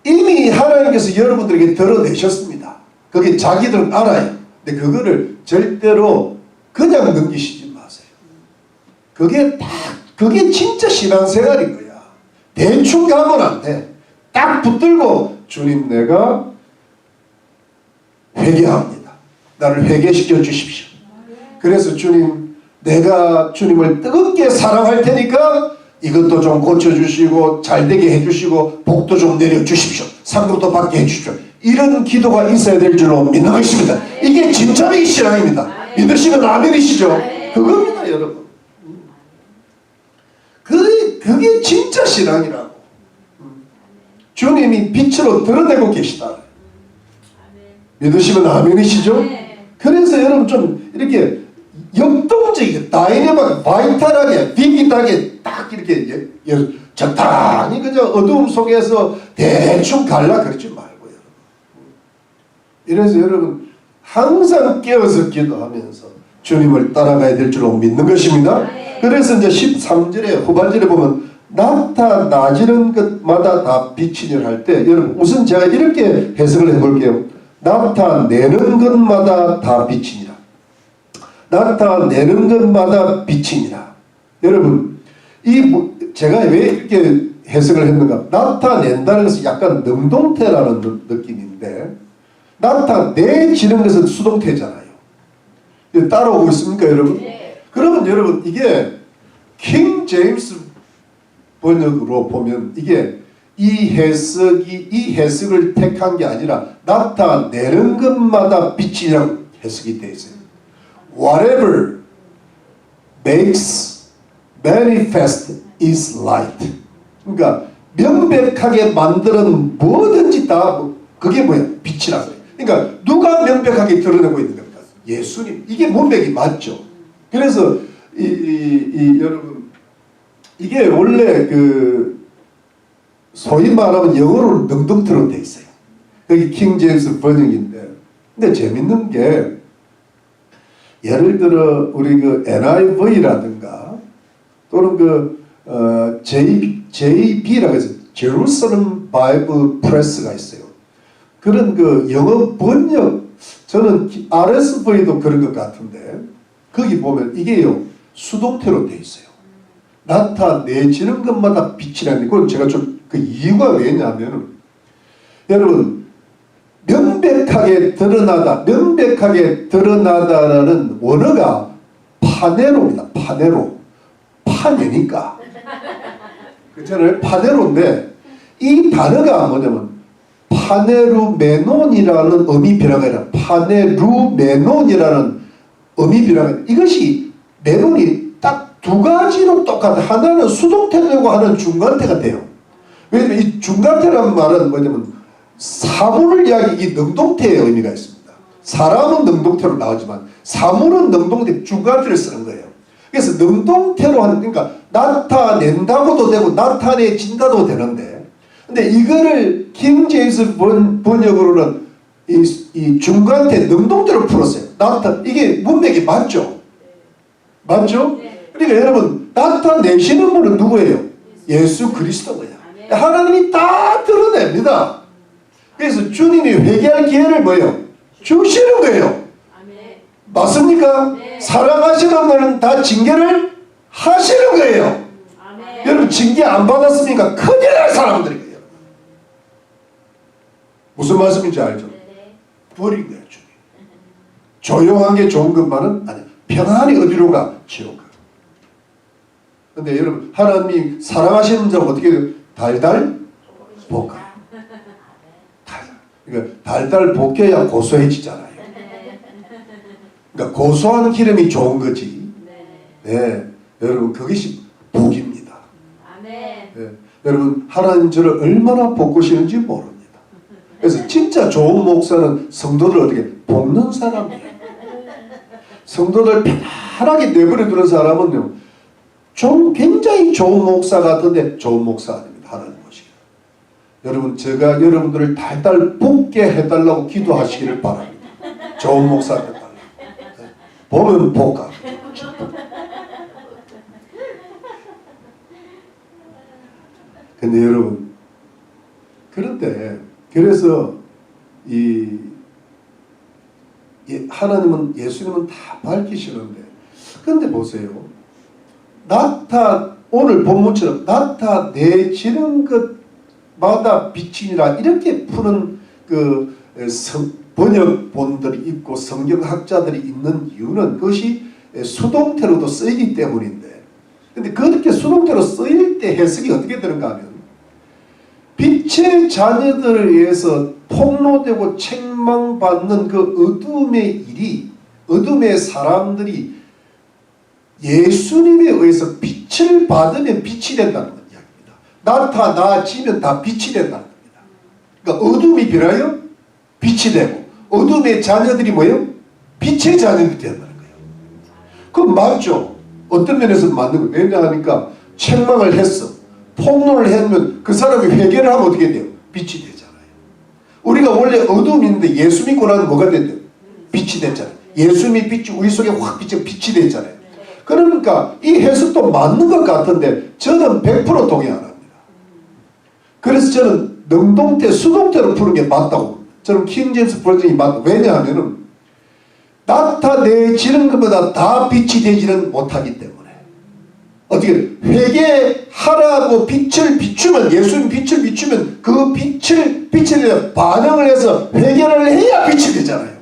이미 하나님께서 여러분들에게 드러내셨습니다. 그게 자기들은 알아요. 근데 그거를 절대로 그냥 넘기시지 마세요. 그게 진짜 신앙생활인 거야. 대충 가면 안 돼. 딱 붙들고 주님 내가 회개합니다. 나를 회개시켜 주십시오. 그래서 주님 내가 주님을 뜨겁게 사랑할 테니까 이것도 좀 고쳐주시고 잘되게 해주시고 복도 좀 내려주십시오. 상급도 받게 해주십시오. 이런 기도가 있어야 될 줄로 믿는 것입니다. 이게 진짜의 신앙입니다. 믿으시면 아멘이시죠? 그겁니다 여러분. 그게 진짜 신앙이라고. 주님이 빛으로 드러내고 계시다. 믿으시면 아멘이시죠? 그래서 여러분 좀 이렇게 역동적이게 다이내믹하게 바이탈하게 비비하게 딱 이렇게 적당히 그냥 어두움 속에서 대충 갈라 그러지 말고요. 이래서 여러분 항상 깨어서 기도하면서 주님을 따라가야 될 줄로 믿는 것입니다. 그래서 이제 13절에 후반절에 보면 나타나지는 것마다 다 빛이니라 할 때 여러분 우선 제가 이렇게 해석을 해볼게요. 나타내는 것마다 다 빛이니라. 나타내는 것마다 빛이니라. 여러분 제가 왜 이렇게 해석을 했는가? 나타낸다는 것은 약간 능동태라는 느낌인데 나타내지는 것은 수동태잖아요. 따라오고 있습니까 여러분? 그러면 여러분 이게 킹 제임스 번역으로 보면 이게 이 해석을 택한 게 아니라 나타내는 것마다 빛이라는 해석이 되어 있어요. Whatever makes manifest is light. 그러니까 명백하게 만드는 뭐든지 다 그게 뭐야? 빛이라고 해요. 그러니까 누가 명백하게 드러내고 있는 겁니까? 예수님. 이게 문맥이 맞죠. 그래서 여러분 이게 원래 소위 말하면 영어로 능동태로 돼 있어요. 그게 킹 제임스 번역인데, 근데 재밌는 게 예를 들어 우리 NIV라든가 또는 JB라고 해서 Jerusalem Bible Press가 있어요. 그런 그 영어 번역, 저는 RSV도 그런 것 같은데 거기 보면 이게요 수동태로 돼 있어요. 나타내지는 것마다 빛이라는 거. 제가 좀 그 이유가 왜냐하면 여러분 명백하게 드러나다라는 원어가 파네로입니다. 파네니까 그렇잖아요. 파네로인데 이 단어가 뭐냐면 파네루메논이라는 의미 변화가 아니라 파네루메논이라는 의미 변화가 이것이 메논이 딱 두 가지로 똑같아. 하나는 수동태되고 하나는 중간태가 돼요. 왜냐면 이 중간태라는 말은 뭐냐면 사물을 이야기하기 능동태의 의미가 있습니다. 사람은 능동태로 나오지만 사물은 능동태 중간태를 쓰는 거예요. 그래서 능동태로 하는 그러니까 나타낸다고도 되고 나타내진다도 되는데 근데 이거를 킹 제임스 번역으로는 이 중간태 능동태로 풀었어요. 이게 문맥이 맞죠? 맞죠? 그러니까 여러분 나타내시는 분은 누구예요? 예수 그리스도예요. 하나님이 다 드러냅니다. 그래서 주님이 회개할 기회를 뭐예요? 주시는 거예요. 맞습니까? 사랑하시는 분은 다 징계를 하시는 거예요. 여러분 징계 안 받았습니까? 큰일 날 사람들이에요. 무슨 말씀인지 알죠? 버린 거예요. 주님. 조용한 게 좋은 것만은 아니야. 평안히 어디로 가? 지옥. 근데 여러분 하나님이 사랑하시는 자는 어떻게 해요? 달달 볶아. 그러니까 달달 볶여야 고소해지잖아요. 그러니까 고소한 기름이 좋은 거지. 네, 여러분 그것이 복입니다. 네, 여러분 하나님 저를 얼마나 볶으시는지 모릅니다. 그래서 진짜 좋은 목사는 성도들 어떻게 볶는 사람이에요. 성도들 편하게 내버려 두는 사람은요. 좀 굉장히 좋은 목사 같은데 좋은 목사 아닙니다. 하나님 보시기에. 여러분 제가 여러분들을 달달 볶게 해달라고 기도하시기를 바랍니다. 좋은 목사 해달라고. 보면 볶아. 근데 여러분 그런데 그래서 하나님은 예수님은 다 밝히시는데 근데 보세요. 오늘 본문처럼 나타내지는 것마다 빛이니라 이렇게 푸는 그 번역본들이 있고 성경학자들이 있는 이유는 그것이 수동태로도 쓰이기 때문인데 근데 그렇게 수동태로 쓰일 때 해석이 어떻게 되는가 하면 빛의 자녀들에 의해서 폭로되고 책망받는 그 어둠의 사람들이 예수님에 의해서 빛을 받으면 빛이 된다는 이야기입니다. 나타나지면 다 빛이 된다는 겁니다. 그러니까 어둠이 변하여 빛이 되고 어둠의 자녀들이 뭐예요? 빛의 자녀들이 된다는 거예요. 그건 맞죠. 어떤 면에서 맞는 거예요. 왜냐하니까 책망을 했어. 폭로를 했으면 그 사람이 회개를 하면 어떻게 돼요? 빛이 되잖아요. 우리가 원래 어둠인데 예수 믿고 나면 뭐가 된대요? 빛이 됐잖아요. 예수님이 빛이 우리 속에 확 빛이 됐잖아요. 그러니까 이 해석도 맞는 것 같은데 저는 100% 동의 안 합니다. 그래서 저는 능동태, 수동태로 푸는 게 맞다고. 저는 킹 제임스 버전이 맞다. 왜냐하면 나타내지는 것보다 다 빛이 되지는 못하기 때문에 어떻게 회개하라고 빛을 비추면 예수님 빛을 비추면 그 빛에 반응을 해서 회개를 해야 빛이 되잖아요.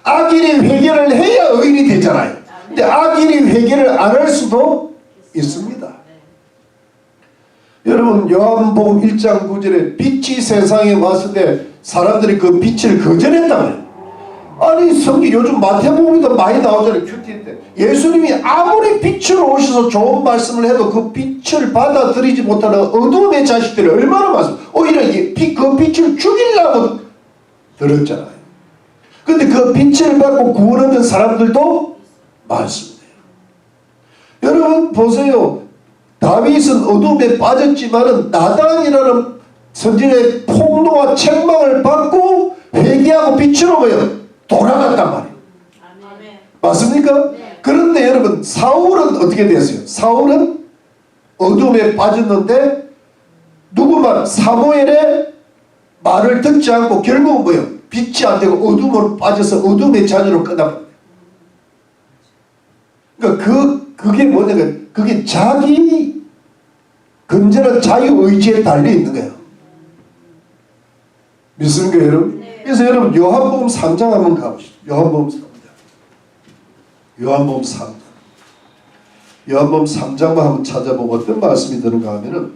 악인이 회개를 해야 의인이 되잖아요. 근데 악인이 회개를 안 할 수도 있습니다. 여러분 요한복음 1장 9절에 빛이 세상에 왔을 때 사람들이 그 빛을 거절했다고요. 아니 성경 요즘 마태복음에도 많이 나오잖아요. 큐티 때 예수님이 아무리 빛으로 오셔서 좋은 말씀을 해도 그 빛을 받아들이지 못하는 어둠의 자식들이 얼마나 많습니까? 오히려 그 빛을 죽이려고 들었잖아요. 근데 그 빛을 받고 구원 얻은 사람들도 많습니다. 여러분 보세요. 다윗은 어둠에 빠졌지만은 나단이라는 선지자의 폭로와 책망을 받고 회개하고 빛으로 돌아갔단 말이에요. 맞습니까? 네. 그런데 여러분 사울은 어떻게 됐어요? 사울은 어둠에 빠졌는데 누구 말? 사무엘의 말을 듣지 않고 결국은 뭐예요? 빛이 안 되고 어둠으로 빠져서 어둠의 자녀로 끝나버려요. 그러니까 그게 뭐냐면 그게 자기 건전한 자유의지에 달려있는 거예요. 믿습니까 여러분? 네. 그래서 여러분 요한복음 3장 한번 가보시죠. 요한복음 3장. 요한복음 3장. 요한복음 3장만 한번 찾아보고 어떤 말씀이 드는가 하면은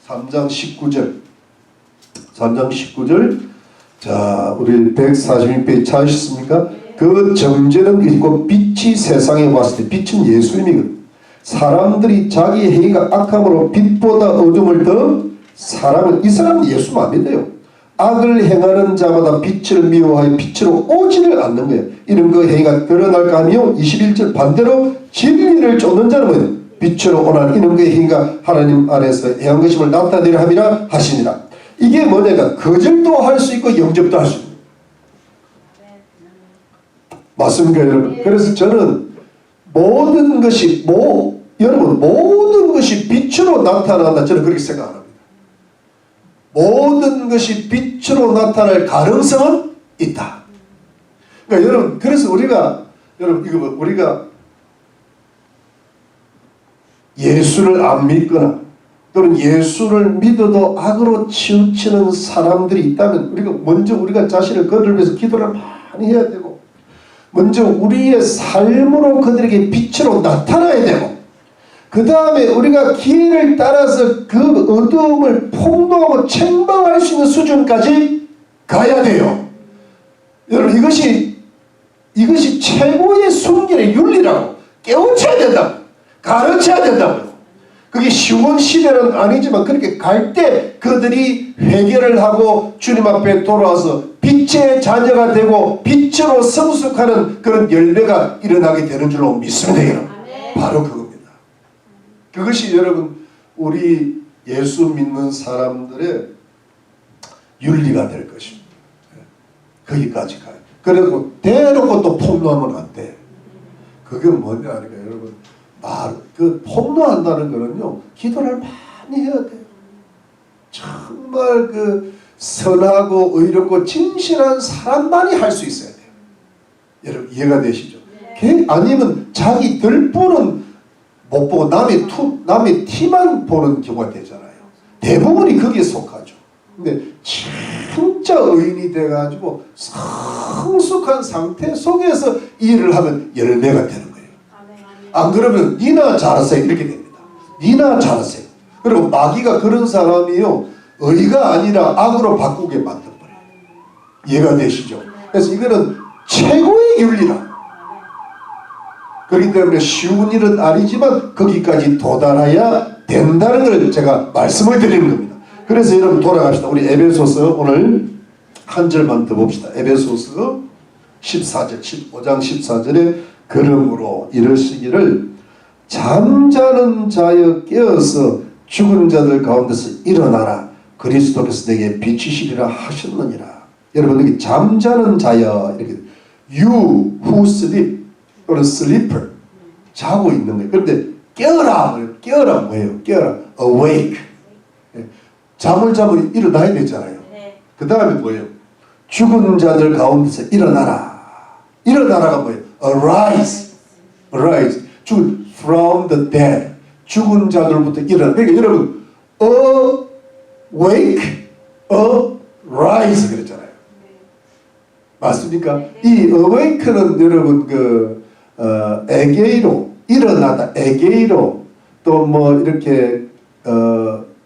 3장 19절. 3장 19절. 자, 우리 146페이지 찾으셨습니까? 그 정죄는 있고 빛이 세상에 왔을 때 빛은 예수님이거든. 사람들이 자기 행위가 악함으로 빛보다 어둠을 더 사랑을 이 사람은 예수만 안 믿어요. 악을 행하는 자마다 빛을 미워하여 빛으로 오지를 않는 거예요. 이런 그 행위가 드러날까 하며 21절 반대로 진리를 쫓는 자는 뭐예요? 빛으로 오나니 이런 그 행위가 하나님 안에서 행한 것임을 나타내려 함이라 하시니라. 이게 뭐냐면 거절도 할 수 있고 영접도 할 수 있는 맞습니까 여러분? 그래서 저는 모든 것이 여러분 모든 것이 빛으로 나타난다 저는 그렇게 생각 안 합니다. 모든 것이 빛으로 나타날 가능성은 있다. 그러니까 여러분 그래서 우리가 예수를 안 믿거나 또는 예수를 믿어도 악으로 치우치는 사람들이 있다면 우리가 자신을 그들을 위해서 기도를 많이 해야 되고 먼저 우리의 삶으로 그들에게 빛으로 나타나야 되고 그 다음에 우리가 기회를 따라서 그 어두움을 폭로하고 책망할 수 있는 수준까지 가야 돼요. 여러분 이것이 최고의 순결의 윤리라고 깨우쳐야 된다고 가르쳐야 된다고요. 그게 쉬운 시대는 아니지만 그렇게 갈 때 그들이 회개를 하고 주님 앞에 돌아와서 빛의 자녀가 되고 빛으로 성숙하는 그런 열매가 일어나게 되는 줄로 믿습니다. 여러분. 바로 그겁니다. 그것이 여러분 우리 예수 믿는 사람들의 윤리가 될 것입니다. 거기까지 가요. 그래도 대놓고 또 폭로하면 안 돼. 그게 뭐냐 하니까 여러분 폭로한다는 거는요 기도를 많이 해야 돼요. 정말 선하고 의롭고 진실한 사람만이 할 수 있어야 돼요. 여러분 이해가 되시죠? 네. 아니면 자기 들보는 못 보고 남의 티만 보는 경우가 되잖아요. 대부분이 거기에 속하죠. 근데 진짜 의인이 돼가지고 성숙한 상태 속에서 일을 하면 열매가 되는 거예요. 안 그러면 니나 잘하세요 이렇게 됩니다. 니나 잘하세요. 그리고 마귀가 그런 사람이요 의가 아니라 악으로 바꾸게 만들어버려요. 이해가 되시죠? 그래서 이거는 최고의 윤리라. 그렇기 때문에 쉬운 일은 아니지만 거기까지 도달해야 된다는 걸 제가 말씀을 드리는 겁니다. 그래서 여러분 돌아갑시다. 우리 에베소서 오늘 한 절만 더 봅시다. 에베소서 14절 15장 14절에 그러므로 이러시기를 잠자는 자여 깨어서 죽은 자들 가운데서 일어나라. 그리스도께서 내게 비치시리라 하셨느니라. 여러분 여기 잠자는 자여 이렇게 you who sleep 또는 sleeper 자고 있는 거예요. 그런데 깨어라 깨어라 뭐예요? 깨어라 awake 잠을 자면 일어나야 되잖아요. 그 다음에 뭐예요? 죽은 자들 가운데서 일어나라. 일어나라가 뭐예요? arise from the dead 죽은 자들부터 일어나. 그러니까 여러분 awake, arise 그랬잖아요. 맞습니까? 이 awake는 여러분 에게이로 일어나다 에게이로 또 뭐 이렇게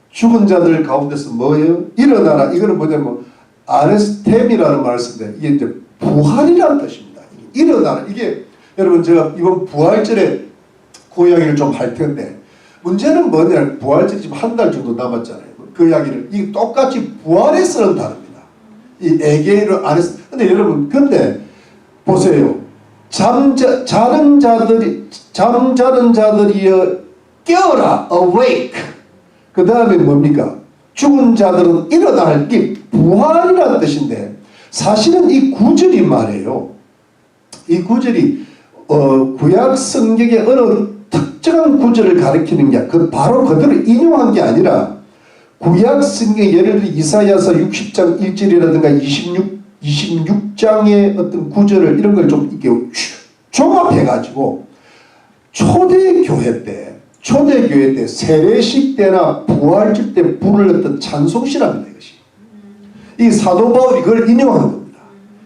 죽은 자들 가운데서 뭐예요? 일어나라. 이거는 뭐냐면 아레스템이라는 말을 쓰는데 이게 이제 부활이라는 뜻입니다. 일어나라. 이게 여러분 제가 이번 부활절에 그 이야기를 좀 할 텐데 문제는 뭐냐 부활절이 지금 한 달 정도 남았잖아요. 그 이야기를 이 똑같이 부활에 쓰는 단어입니다. 이 에게이로 아레스. 근데 여러분 근데 보세요. 잠자는 자들이여 깨어라 awake. 그 다음에 뭡니까? 죽은 자들은 일어날 게 부활이라는 뜻인데 사실은 이 구절이 말이에요. 이 구절이 구약 성경의 어느 특정한 구절을 가리키는 게 그 바로 그대로 인용한 게 아니라 구약 성경 예를 들어 이사야서 60장 1절이라든가 26장의 어떤 구절을 이런 걸 좀 이렇게 종합해가지고 초대교회 때 세례식 때나 부활절 때 부르렀던 찬송시랍니다. 이것이. 이 사도 바울이 그걸 인용하는 겁니다.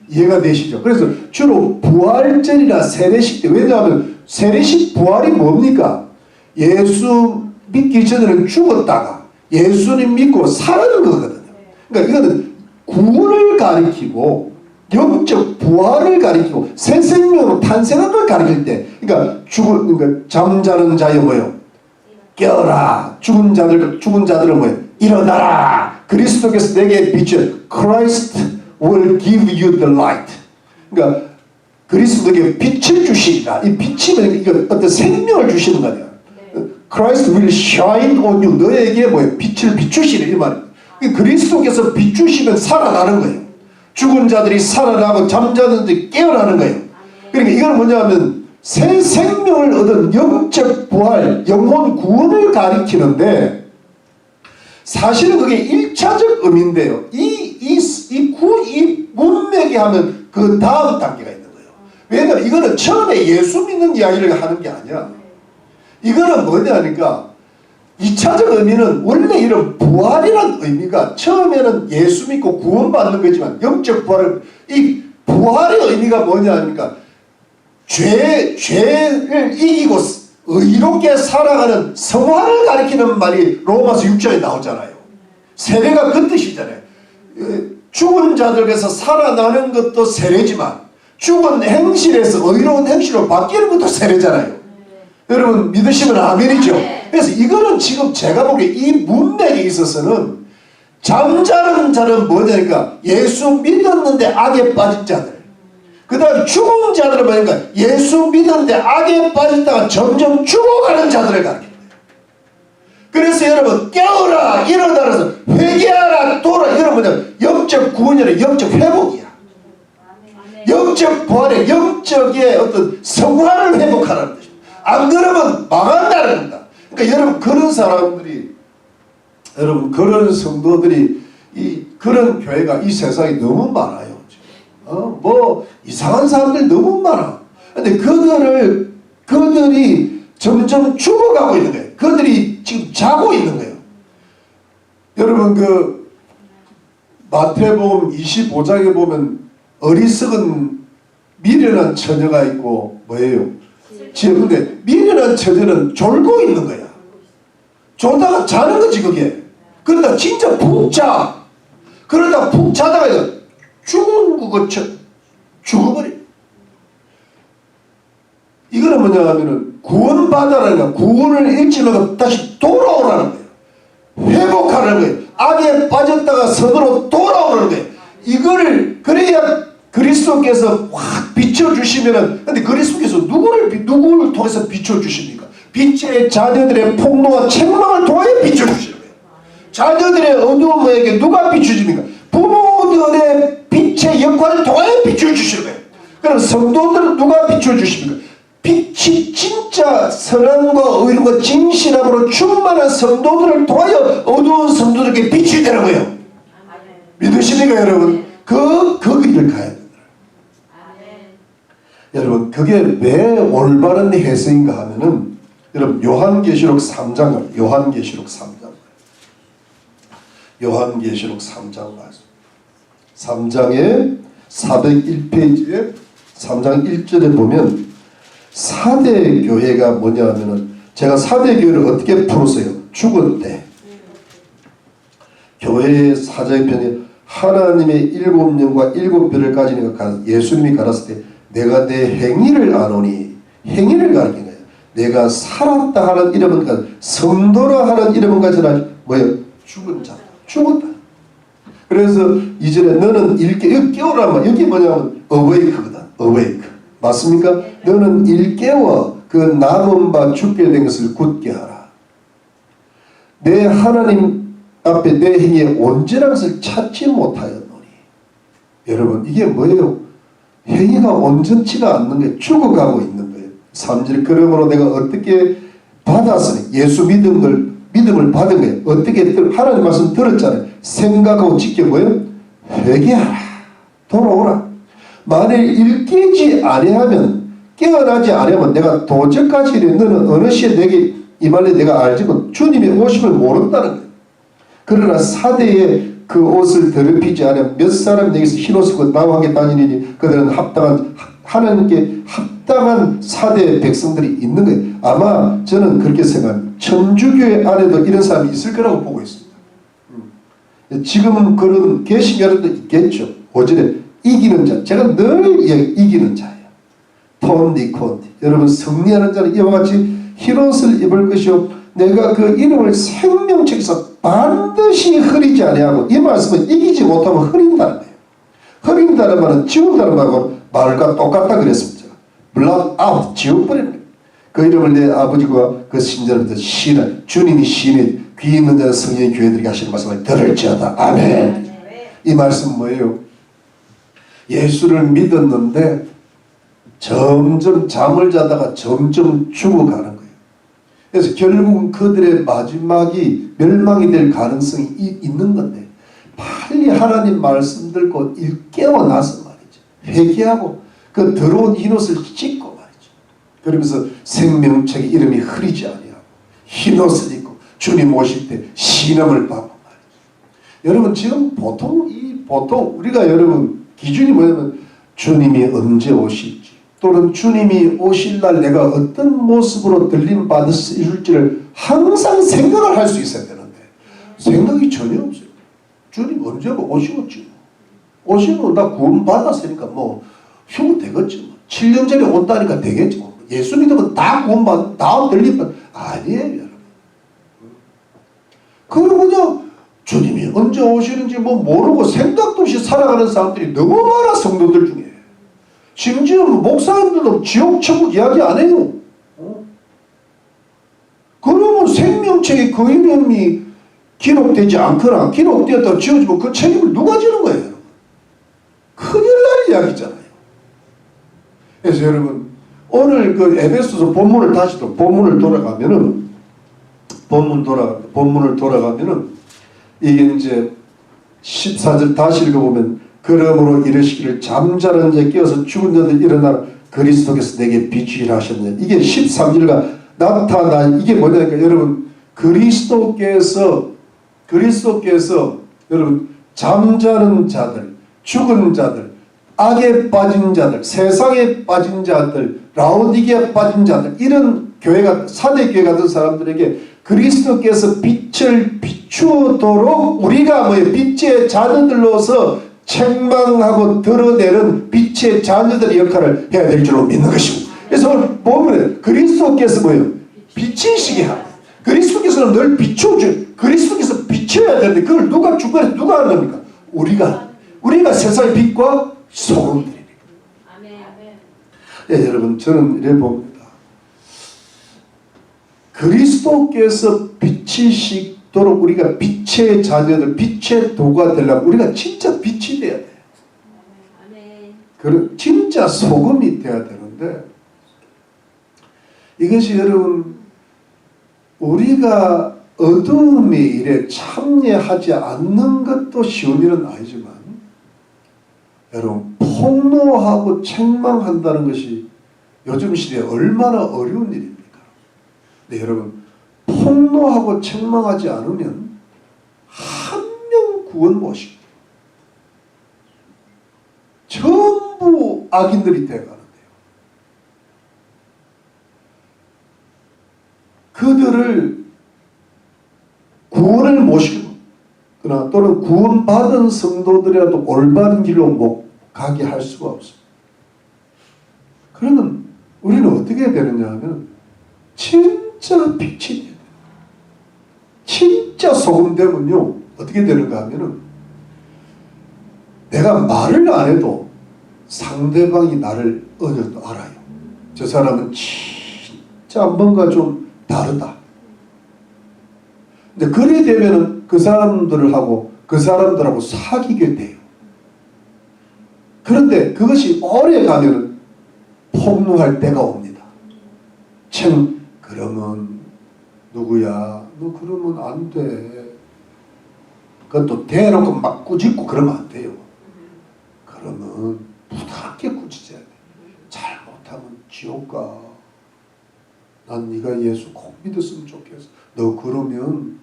이해가 되시죠? 그래서 주로 부활절이나 세례식 때, 왜냐하면 세례식 부활이 뭡니까? 예수 믿기 전에는 죽었다가 예수님 믿고 사는 거거든요. 그러니까 이거는 구원을 가리키고 영적 부활을 가리키고 새 생명으로 탄생한 걸 가리킬 때, 그러니까 잠자는 자여 뭐요? 깨어라. 죽은 자들은 뭐요? 일어나라. 그리스도께서 내게 빛을 Christ will give you the light. 그러니까 그리스도에게 빛을 주시리라. 이 빛이 이거 어떤 생명을 주시는 거냐. Christ will shine on you. 너에게 뭐예요? 빛을 비추시리 이 말이에요. 그리스도께서 비추시면 살아나는 거예요. 죽은 자들이 살아나고 잠자는 자들이 깨어나는 거예요. 그러니까 이건 뭐냐면 새 생명을 얻은 영적 부활, 영혼 구원을 가리키는데 사실은 그게 1차적 의미인데요. 이 문맥이 하면 그 다음 단계가 있는 거예요. 왜냐하면 이거는 처음에 예수 믿는 이야기를 하는 게 아니야. 이거는 뭐냐니까 2차적 의미는 원래 이런 부활이라는 의미가 처음에는 예수 믿고 구원받는 거지만 영적 부활을 이 부활의 의미가 뭐냐니까 죄를 이기고 의롭게 살아가는 성화를 가리키는 말이 로마서 6장에 나오잖아요. 세례가 그 뜻이잖아요. 죽은 자들에게서 살아나는 것도 세례지만 죽은 행실에서 의로운 행실로 바뀌는 것도 세례잖아요. 여러분 믿으시면 아멘이죠. 그래서 이거는 지금 제가 보기에 이 문맥에 있어서는 잠자는 자는 뭐냐니까 예수 믿었는데 악에 빠진 자들, 그 다음 죽은 자들은 뭐냐니까 예수 믿었는데 악에 빠졌다가 점점 죽어가는 자들을 가르쳐요. 그래서 여러분 깨어라 일어나서 회개하라 돌아. 이런 뭐냐면 영적 구원이 아니라 영적 회복이야. 영적 부활의 영적의 어떤 성화를 회복하라는 뜻이야. 안 그러면 망한다는 겁니다. 그러니까 여러분 그런 사람들이, 여러분 그런 성도들이 그런 교회가 이 세상에 너무 많아요. 뭐 이상한 사람들 너무 많아. 근데 그들이 점점 죽어가고 있는 거예요. 그들이 지금 자고 있는 거예요. 여러분 그 마태복음 25장에 보면 어리석은 미련한 처녀가 있고 뭐예요? 근데 미련한 처녀는 졸고 있는 거야. 졸다가 자는 거지 그게. 그러다 진짜 푹 자. 그러다 푹 자다가 죽은 것처럼 죽어버려. 이거는 뭐냐 하면은 구원받아라는 거야. 구원을 잃지 말고 다시 돌아오라는 거예요. 회복하는 거예요. 악에 빠졌다가 선으로 돌아오는 거예요. 이거를 그래야 그리스도께서 확 비춰주시면은, 근데 그리스도께서 누구를 통해서 비춰주십니까? 빛의 자녀들의 폭로와 책망을 통하여 비춰주시는 거예요. 자녀들의 어두움에게 누가 비춰줍니까? 부모들의 빛의 역할을 통하여 비춰주시는 거예요. 그럼 성도들은 누가 비춰주십니까? 빛이 진짜 선함과 의로움과 진실함으로 충만한 성도들을 통하여 어두운 성도들에게 빛이 되는 거예요. 믿으십니까 여러분? 그 길을 가야 된다. 여러분 그게 왜 올바른 해석인가 하면은 여러분 요한계시록 3장 요한계시록 3장 말씀 3장에 401페이지에 3장 1절에 보면 사대 교회가 뭐냐 하면은 제가 사대 교회를 어떻게 풀었어요? 죽은 때 교회의 사자의 편에 하나님의 7영과 7별을 가진 예수님이 가랐을 때 내가 내 행위를 아노니, 행위를 가리킨 거예요. 내가 살았다 하는 이름은 성도라 하는 이름은 가지나 뭐예요? 죽은 자, 죽었다. 그래서 이전에 너는 일깨우란 여기 뭐냐면 awake거든. awake 맞습니까? 너는 일깨워 그 남은 바 죽게 된 것을 굳게 하라. 내 하나님 앞에 내 행위에 온전한 것을 찾지 못하였노니. 여러분 이게 뭐예요? 행위가 온전치가 않는 게 죽어가고 있는 거예요. 3절 그러므로 내가 어떻게 받았으니 예수 믿음을 받은 거예요. 어떻게 하나님 말씀 들었잖아요. 생각하고 지켜 뭐예요? 회개하라. 돌아오라. 만일 일깨지 아니하면 깨어나지 아니하면 내가 도적같이 이르 너는 어느 시에 내게 임할래 내가 알지만 주님의 오심을 모른다는 거예요. 그러나 사대에 그 옷을 더럽히지 않으면 몇 사람이 내게서 흰 옷을 입고 나와 함께 다니니 그들은 하나님께 합당한 사대의 백성들이 있는 거예요. 아마 저는 그렇게 생각합니다. 천주교회 안에도 이런 사람이 있을 거라고 보고 있습니다. 지금은 그런 개신교회도 있겠죠. 오전에 이기는 자, 제가 늘 이기는 자예요. 톤디콘디. 여러분 승리하는 자는 이와 같이 흰옷을 입을 것이요 내가 그 이름을 생명책에서 반드시 흐리지 아니하고 이 말씀은 이기지 못하면 흐린다는 거예요. 흐린다는 말은 지운다는 말과 똑같다 그랬습니다. 블락 아웃 지워버리는 거예요. 그 이름을 내 아버지가 그 신자들한테 시인한 주님이 시인해 귀 있는 자는 성령의 교회들에게 하시는 말씀을 들을지어다. 아멘. 이 말씀은 뭐예요? 예수를 믿었는데 점점 잠을 자다가 점점 죽어가는 거예요. 그래서 결국은 그들의 마지막이 멸망이 될 가능성이 있는 건데 빨리 하나님 말씀 듣고 깨어나서 말이죠. 회개하고 그 더러운 흰옷을 찢고 말이죠. 그러면서 생명책에 이름이 흐리지 아니하고 흰옷을 입고 주님 오실 때 신음을 받고 말이죠. 여러분 지금 보통 우리가 여러분 기준이 뭐냐면 주님이 언제 오실지 또는 주님이 오실 날 내가 어떤 모습으로 들림 받으실지를 항상 생각을 할 수 있어야 되는데 생각이 전혀 없어요. 주님 언제 오시겠지. 오시면 나 구원 받았으니까 뭐 휴무 되겠지. 뭐. 7년 전에 온다니까 되겠지. 뭐. 예수 믿으면 다 구원 다 들림 받 아니에요, 여러분. 그리고 그냥 주님이 언제 오시는지 뭐 모르고 생각도 없이 살아가는 사람들이 너무 많아, 성도들 중에. 심지어 목사님들도 지옥 천국 이야기 안 해요. 그러면 생명책에 그 이름이 기록되지 않거나 기록되었다고 지워지면 그 책임을 누가 지는 거예요? 큰일 날 이야기잖아요. 그래서 여러분 오늘 그 에베소서 본문을 다시 또 본문을 돌아가면은 이게 이제 14절 다시 읽어보면 그러므로 이르시기를 잠자는 자 깨어서 죽은 자들 일어나라 그리스도께서 내게 빛이라 하셨네. 이게 13절과 나타나 이게 뭐냐니까 여러분 그리스도께서 여러분 잠자는 자들 죽은 자들 악에 빠진 자들 세상에 빠진 자들 라오디게에 빠진 자들 이런 교회가 사대 교회 같은 사람들에게 그리스도께서 빛을 비추도록 우리가 빛의 자녀들로서 책망하고 드러내는 빛의 자녀들의 역할을 해야 될 줄로 믿는 것이고 그래서 오늘 보면 그리스도께서 뭐예요? 빛이시게 하고 그리스도께서는 늘 비춰줘 그리스도께서 비춰야 되는데 그걸 중간에 누가 하는 겁니까? 우리가 세상의 빛과 소금들이니까. 네, 여러분 저는 이래 봅니다. 그리스도께서 빛이시도록 우리가 빛의 자녀들, 빛의 도가 되려면 우리가 진짜 빛이 돼야 돼요. 그런 진짜 소금이 돼야 되는데 이것이 여러분 우리가 어두움의 일에 참여하지 않는 것도 쉬운 일은 아니지만 여러분 폭로하고 책망한다는 것이 요즘 시대에 얼마나 어려운 일입니까? 네, 여러분 폭로하고 책망하지 않으면 한 명 구원 못시켜요. 전부 악인들이 되어가는데요. 그들을 구원을 못 시키거나 또는 구원받은 성도들이라도 올바른 길로 못 가게 할 수가 없습니다. 그러면 우리는 어떻게 해야 되느냐 하면 진짜 빛이 돼야 돼요. 진짜 소금 되면요 어떻게 되는가 하면은 내가 말을 안 해도 상대방이 나를 어느 정도 알아요. 저 사람은 진짜 뭔가 좀 다르다. 근데 그래 되면은 그 사람들하고 사귀게 돼요. 그런데 그것이 오래 가면은 폭로할 때가 옵니다. 그러면 누구야? 너 그러면 안 돼. 그것도 대놓고 막 꾸짖고 그러면 안 돼요. 그러면 부드럽게 꾸짖어야 돼. 잘못하면 지옥 가. 난 네가 예수 꼭 믿었으면 좋겠어. 너 그러면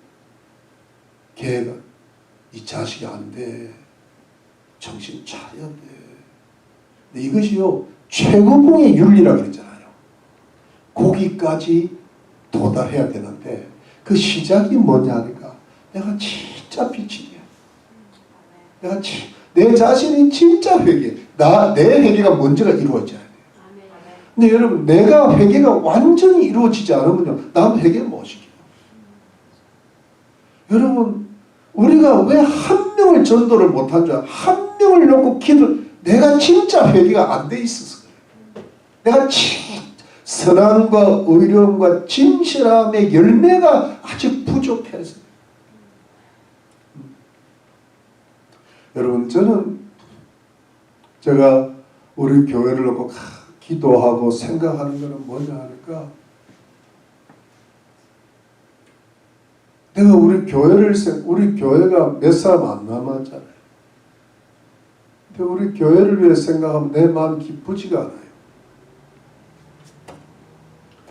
걔가 이 자식이 안 돼. 정신 차려야 돼. 근데 이것이요 최고봉의 윤리라 그랬잖아요. 거기까지 도달해야 되는데 그 시작이 뭐냐니까 내가 진짜 빛이냐. 내 자신이 진짜 회개. 내 회개가 먼저가 이루어져야 돼. 근데 여러분 내가 회개가 완전히 이루어지지 않으면요 남 회개 못 시켜요. 여러분 우리가 왜 한 명을 전도를 못한 줄 알아? 한 명을 놓고 내가 진짜 회개가 안 돼 있어서 그래요. 내가 선함과 의로움과 진실함의 열매가 아직 부족해서. 여러분 저는 제가 우리 교회를 놓고 기도하고 생각하는 것은 뭐냐 하니까 내가 우리 교회가 몇 사람 안 남았잖아요. 근데 우리 교회를 위해 생각하면 내 마음 기쁘지가 않아요.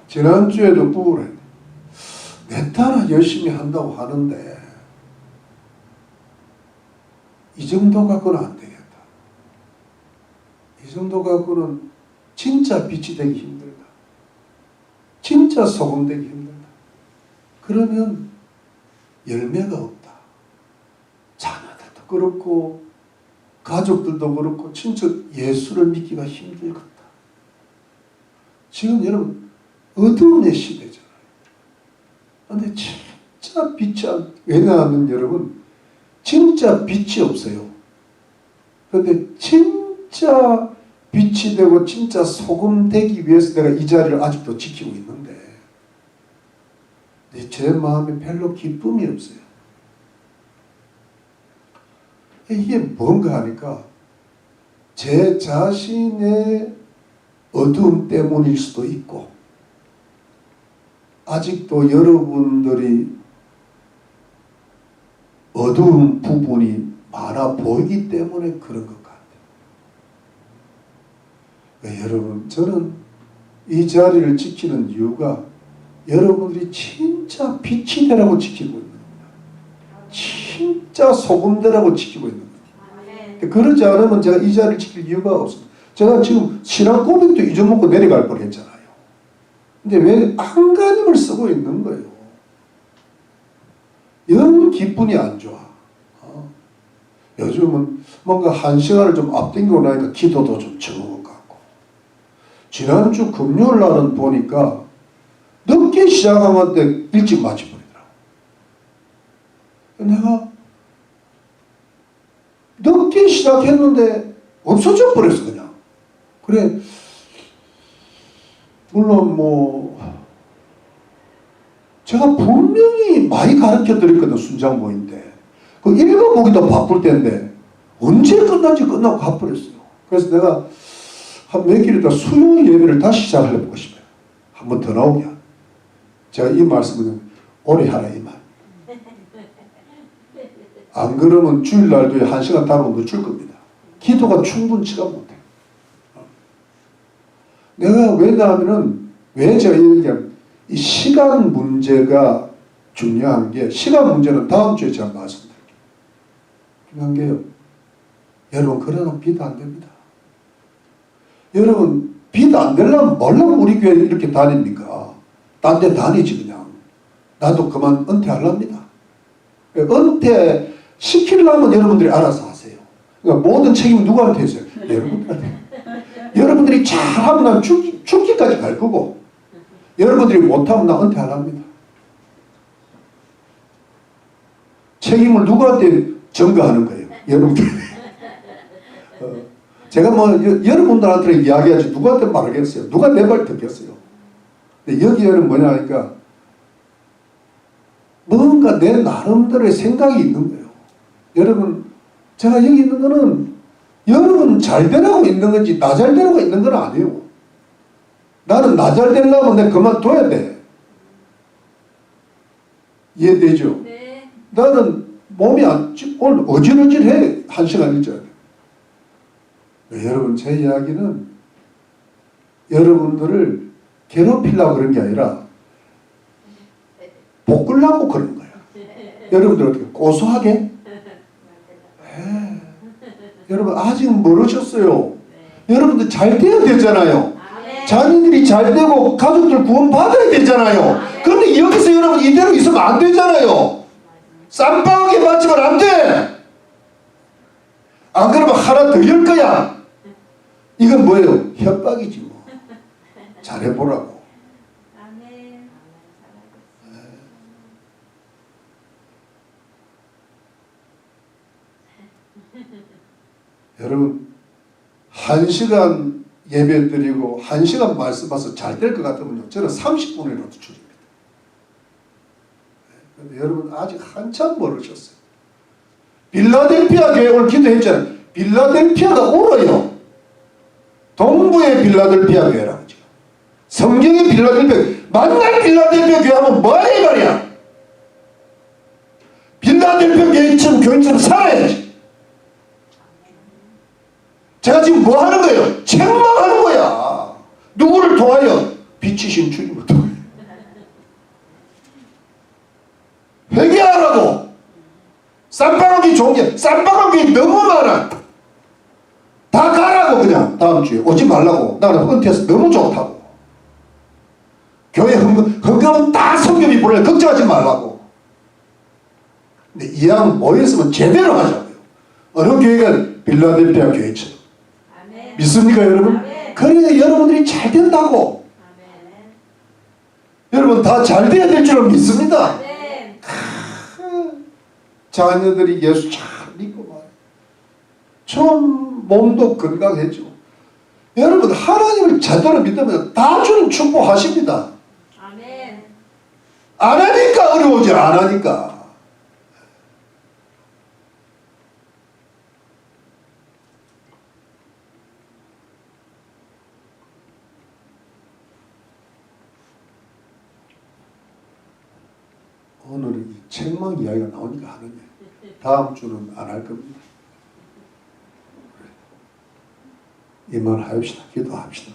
지난주에도 우울해. 내 따라 열심히 한다고 하는데 이 정도 갖고는 안 되겠다. 이 정도 갖고는 진짜 빛이 되기 힘들다. 진짜 소금 되기 힘들다. 그러면 열매가 없다. 자녀들도 그렇고 가족들도 그렇고 진짜 예수를 믿기가 힘들겠다. 지금 여러분 어두움의 시대잖아요. 그런데 진짜 왜냐하면 여러분 진짜 빛이 없어요. 그런데 진짜 빛이 되고 진짜 소금 되기 위해서 내가 이 자리를 아직도 지키고 있는데 제 마음에 별로 기쁨이 없어요. 이게 뭔가 하니까 제 자신의 어두움 때문일 수도 있고 아직도 여러분들이 어두운 부분이 많아 보이기 때문에 그런 것 같아요. 여러분 저는 이 자리를 지키는 이유가 여러분들이 진짜 빛이 되라고 지키고 있는 겁니다. 진짜 소금 되라고 지키고 있는 겁니다. 그러지 않으면 제가 이 자리를 지킬 이유가 없습니다. 제가 지금 신앙 고백도 잊어먹고 내려갈 뻔했잖아요. 근데 왜 안간힘을 쓰고 있는 거예요. 영 기분이 안 좋아. 요즘은 뭔가 한 시간을 좀 앞당기고 나니까 기도도 좀 적은 것 같고 지난주 금요일 날은 보니까 늦게 시작하는데 일찍 마쳐버리더라고. 내가 늦게 시작했는데 없어져 버렸어 그냥. 그래 물론 제가 분명히 많이 가르쳐 드렸거든 순장모인데 그 읽어보기도 바쁠 때인데 언제 끝난지 끝나고 가버렸어요. 그래서 내가 한 몇 길 있다 수요 예배를 다시 시작하려고 싶어요. 한 번 더 나오게. 제가 이 말씀은 오래 하라 이 말. 안 그러면 주일날도 1시간 다르고 늦출 겁니다. 기도가 충분치가 못해요. 내가 왜냐하면은 왜 제가 얘기하면 이 시간 문제가 중요한 게 시간 문제는 다음 주에 제가 말씀드릴게요. 중요한 게요. 여러분 그러나 빛 안 됩니다. 여러분 빛 안 되려면 뭐라고 우리 교회 이렇게 다닙니까? 딴 데 다니지 그냥. 나도 그만 은퇴하랍니다. 은퇴 시키려면 여러분들이 알아서 하세요. 그러니까 모든 책임은 누구한테 있어요? 여러분들한테. 여러분들이 잘하면 난 죽기까지 갈 거고 여러분들이 못하면 나 은퇴하랍니다. 책임을 누구한테 전가하는 거예요? 여러분들. 제가 여러분들한테 이야기하지 누구한테 말하겠어요? 누가 내 말 듣겠어요? 근데 여기에는 뭐냐 하니까 뭔가 내 나름대로의 생각이 있는 거예요. 여러분 제가 여기 있는 거는 여러분 잘 되라고 있는 건지 나 잘 되라고 있는 건 아니에요. 나는 나 잘 되려면 내가 그만둬야 돼. 이해되죠? 네. 나는 몸이 오늘 어질어질해. 1시간 일자리. 여러분 제 이야기는 여러분들을 괴롭히려고 그런 게 아니라 볶으려고 그런 거야. 여러분들 어떻게 고소하게? 여러분 아직 모르셨어요. 여러분들 잘 돼야 되잖아요. 자녀들이 잘 되고 가족들 구원받아야 되잖아요. 그런데 여기서 여러분 이대로 있으면 안 되잖아요. 쌈방하게 맞으면 안 돼. 안 그러면 하나 더 열 거야. 이건 뭐예요? 협박이지 뭐. 잘해보라고. 아멘. 여러분 1시간 예배 드리고 1시간 말씀 봐서 잘 될 것 같으면요 저는 30분이라도 줄입니다. 그런데 여러분 아직 한참 멀으셨어요. 빌라델피아 교회 오늘 기도했잖아요. 빌라델피아가 울어요. 동부의 빌라델피아 교회라고 지금. 성경의 빌라델피아, 만날 빌라델피아 교회 하면 뭐야 이 말이야. 빌라델피아 교회처럼 교인처럼 살아야지. 제가 지금 뭐 하는 거예요? 책망하는 거야. 누구를 통하여? 빛이신 주님을 통하여. 회개하라고. 쌈방하기 좋은 게 쌈방하기 너무 많아. 다 가라고 그냥 다음 주에 오지 말라고. 나는 은퇴해서 너무 좋다고. 교회 헌금은 다 성경이 보내 걱정하지 말라고. 근데 이왕 모였으면 제대로 하자고요. 어느 교회가 빌라델피아 교회처럼. 믿습니까 여러분? 그러니까 여러분들이 잘 된다고. 여러분 다 잘 돼야 될 줄은 믿습니다. 자녀들이 예수 잘 믿고 말이에요. 좀 몸도 건강해지고. 여러분 하나님을 제대로 믿으면 다 주는 축복하십니다. 안 하니까 어려우지 안 하니까. 오늘은 이 책망 이야기가 나오니까 하는 거예요. 다음 주는 안 할 겁니다. 이만합시다. 기도합시다.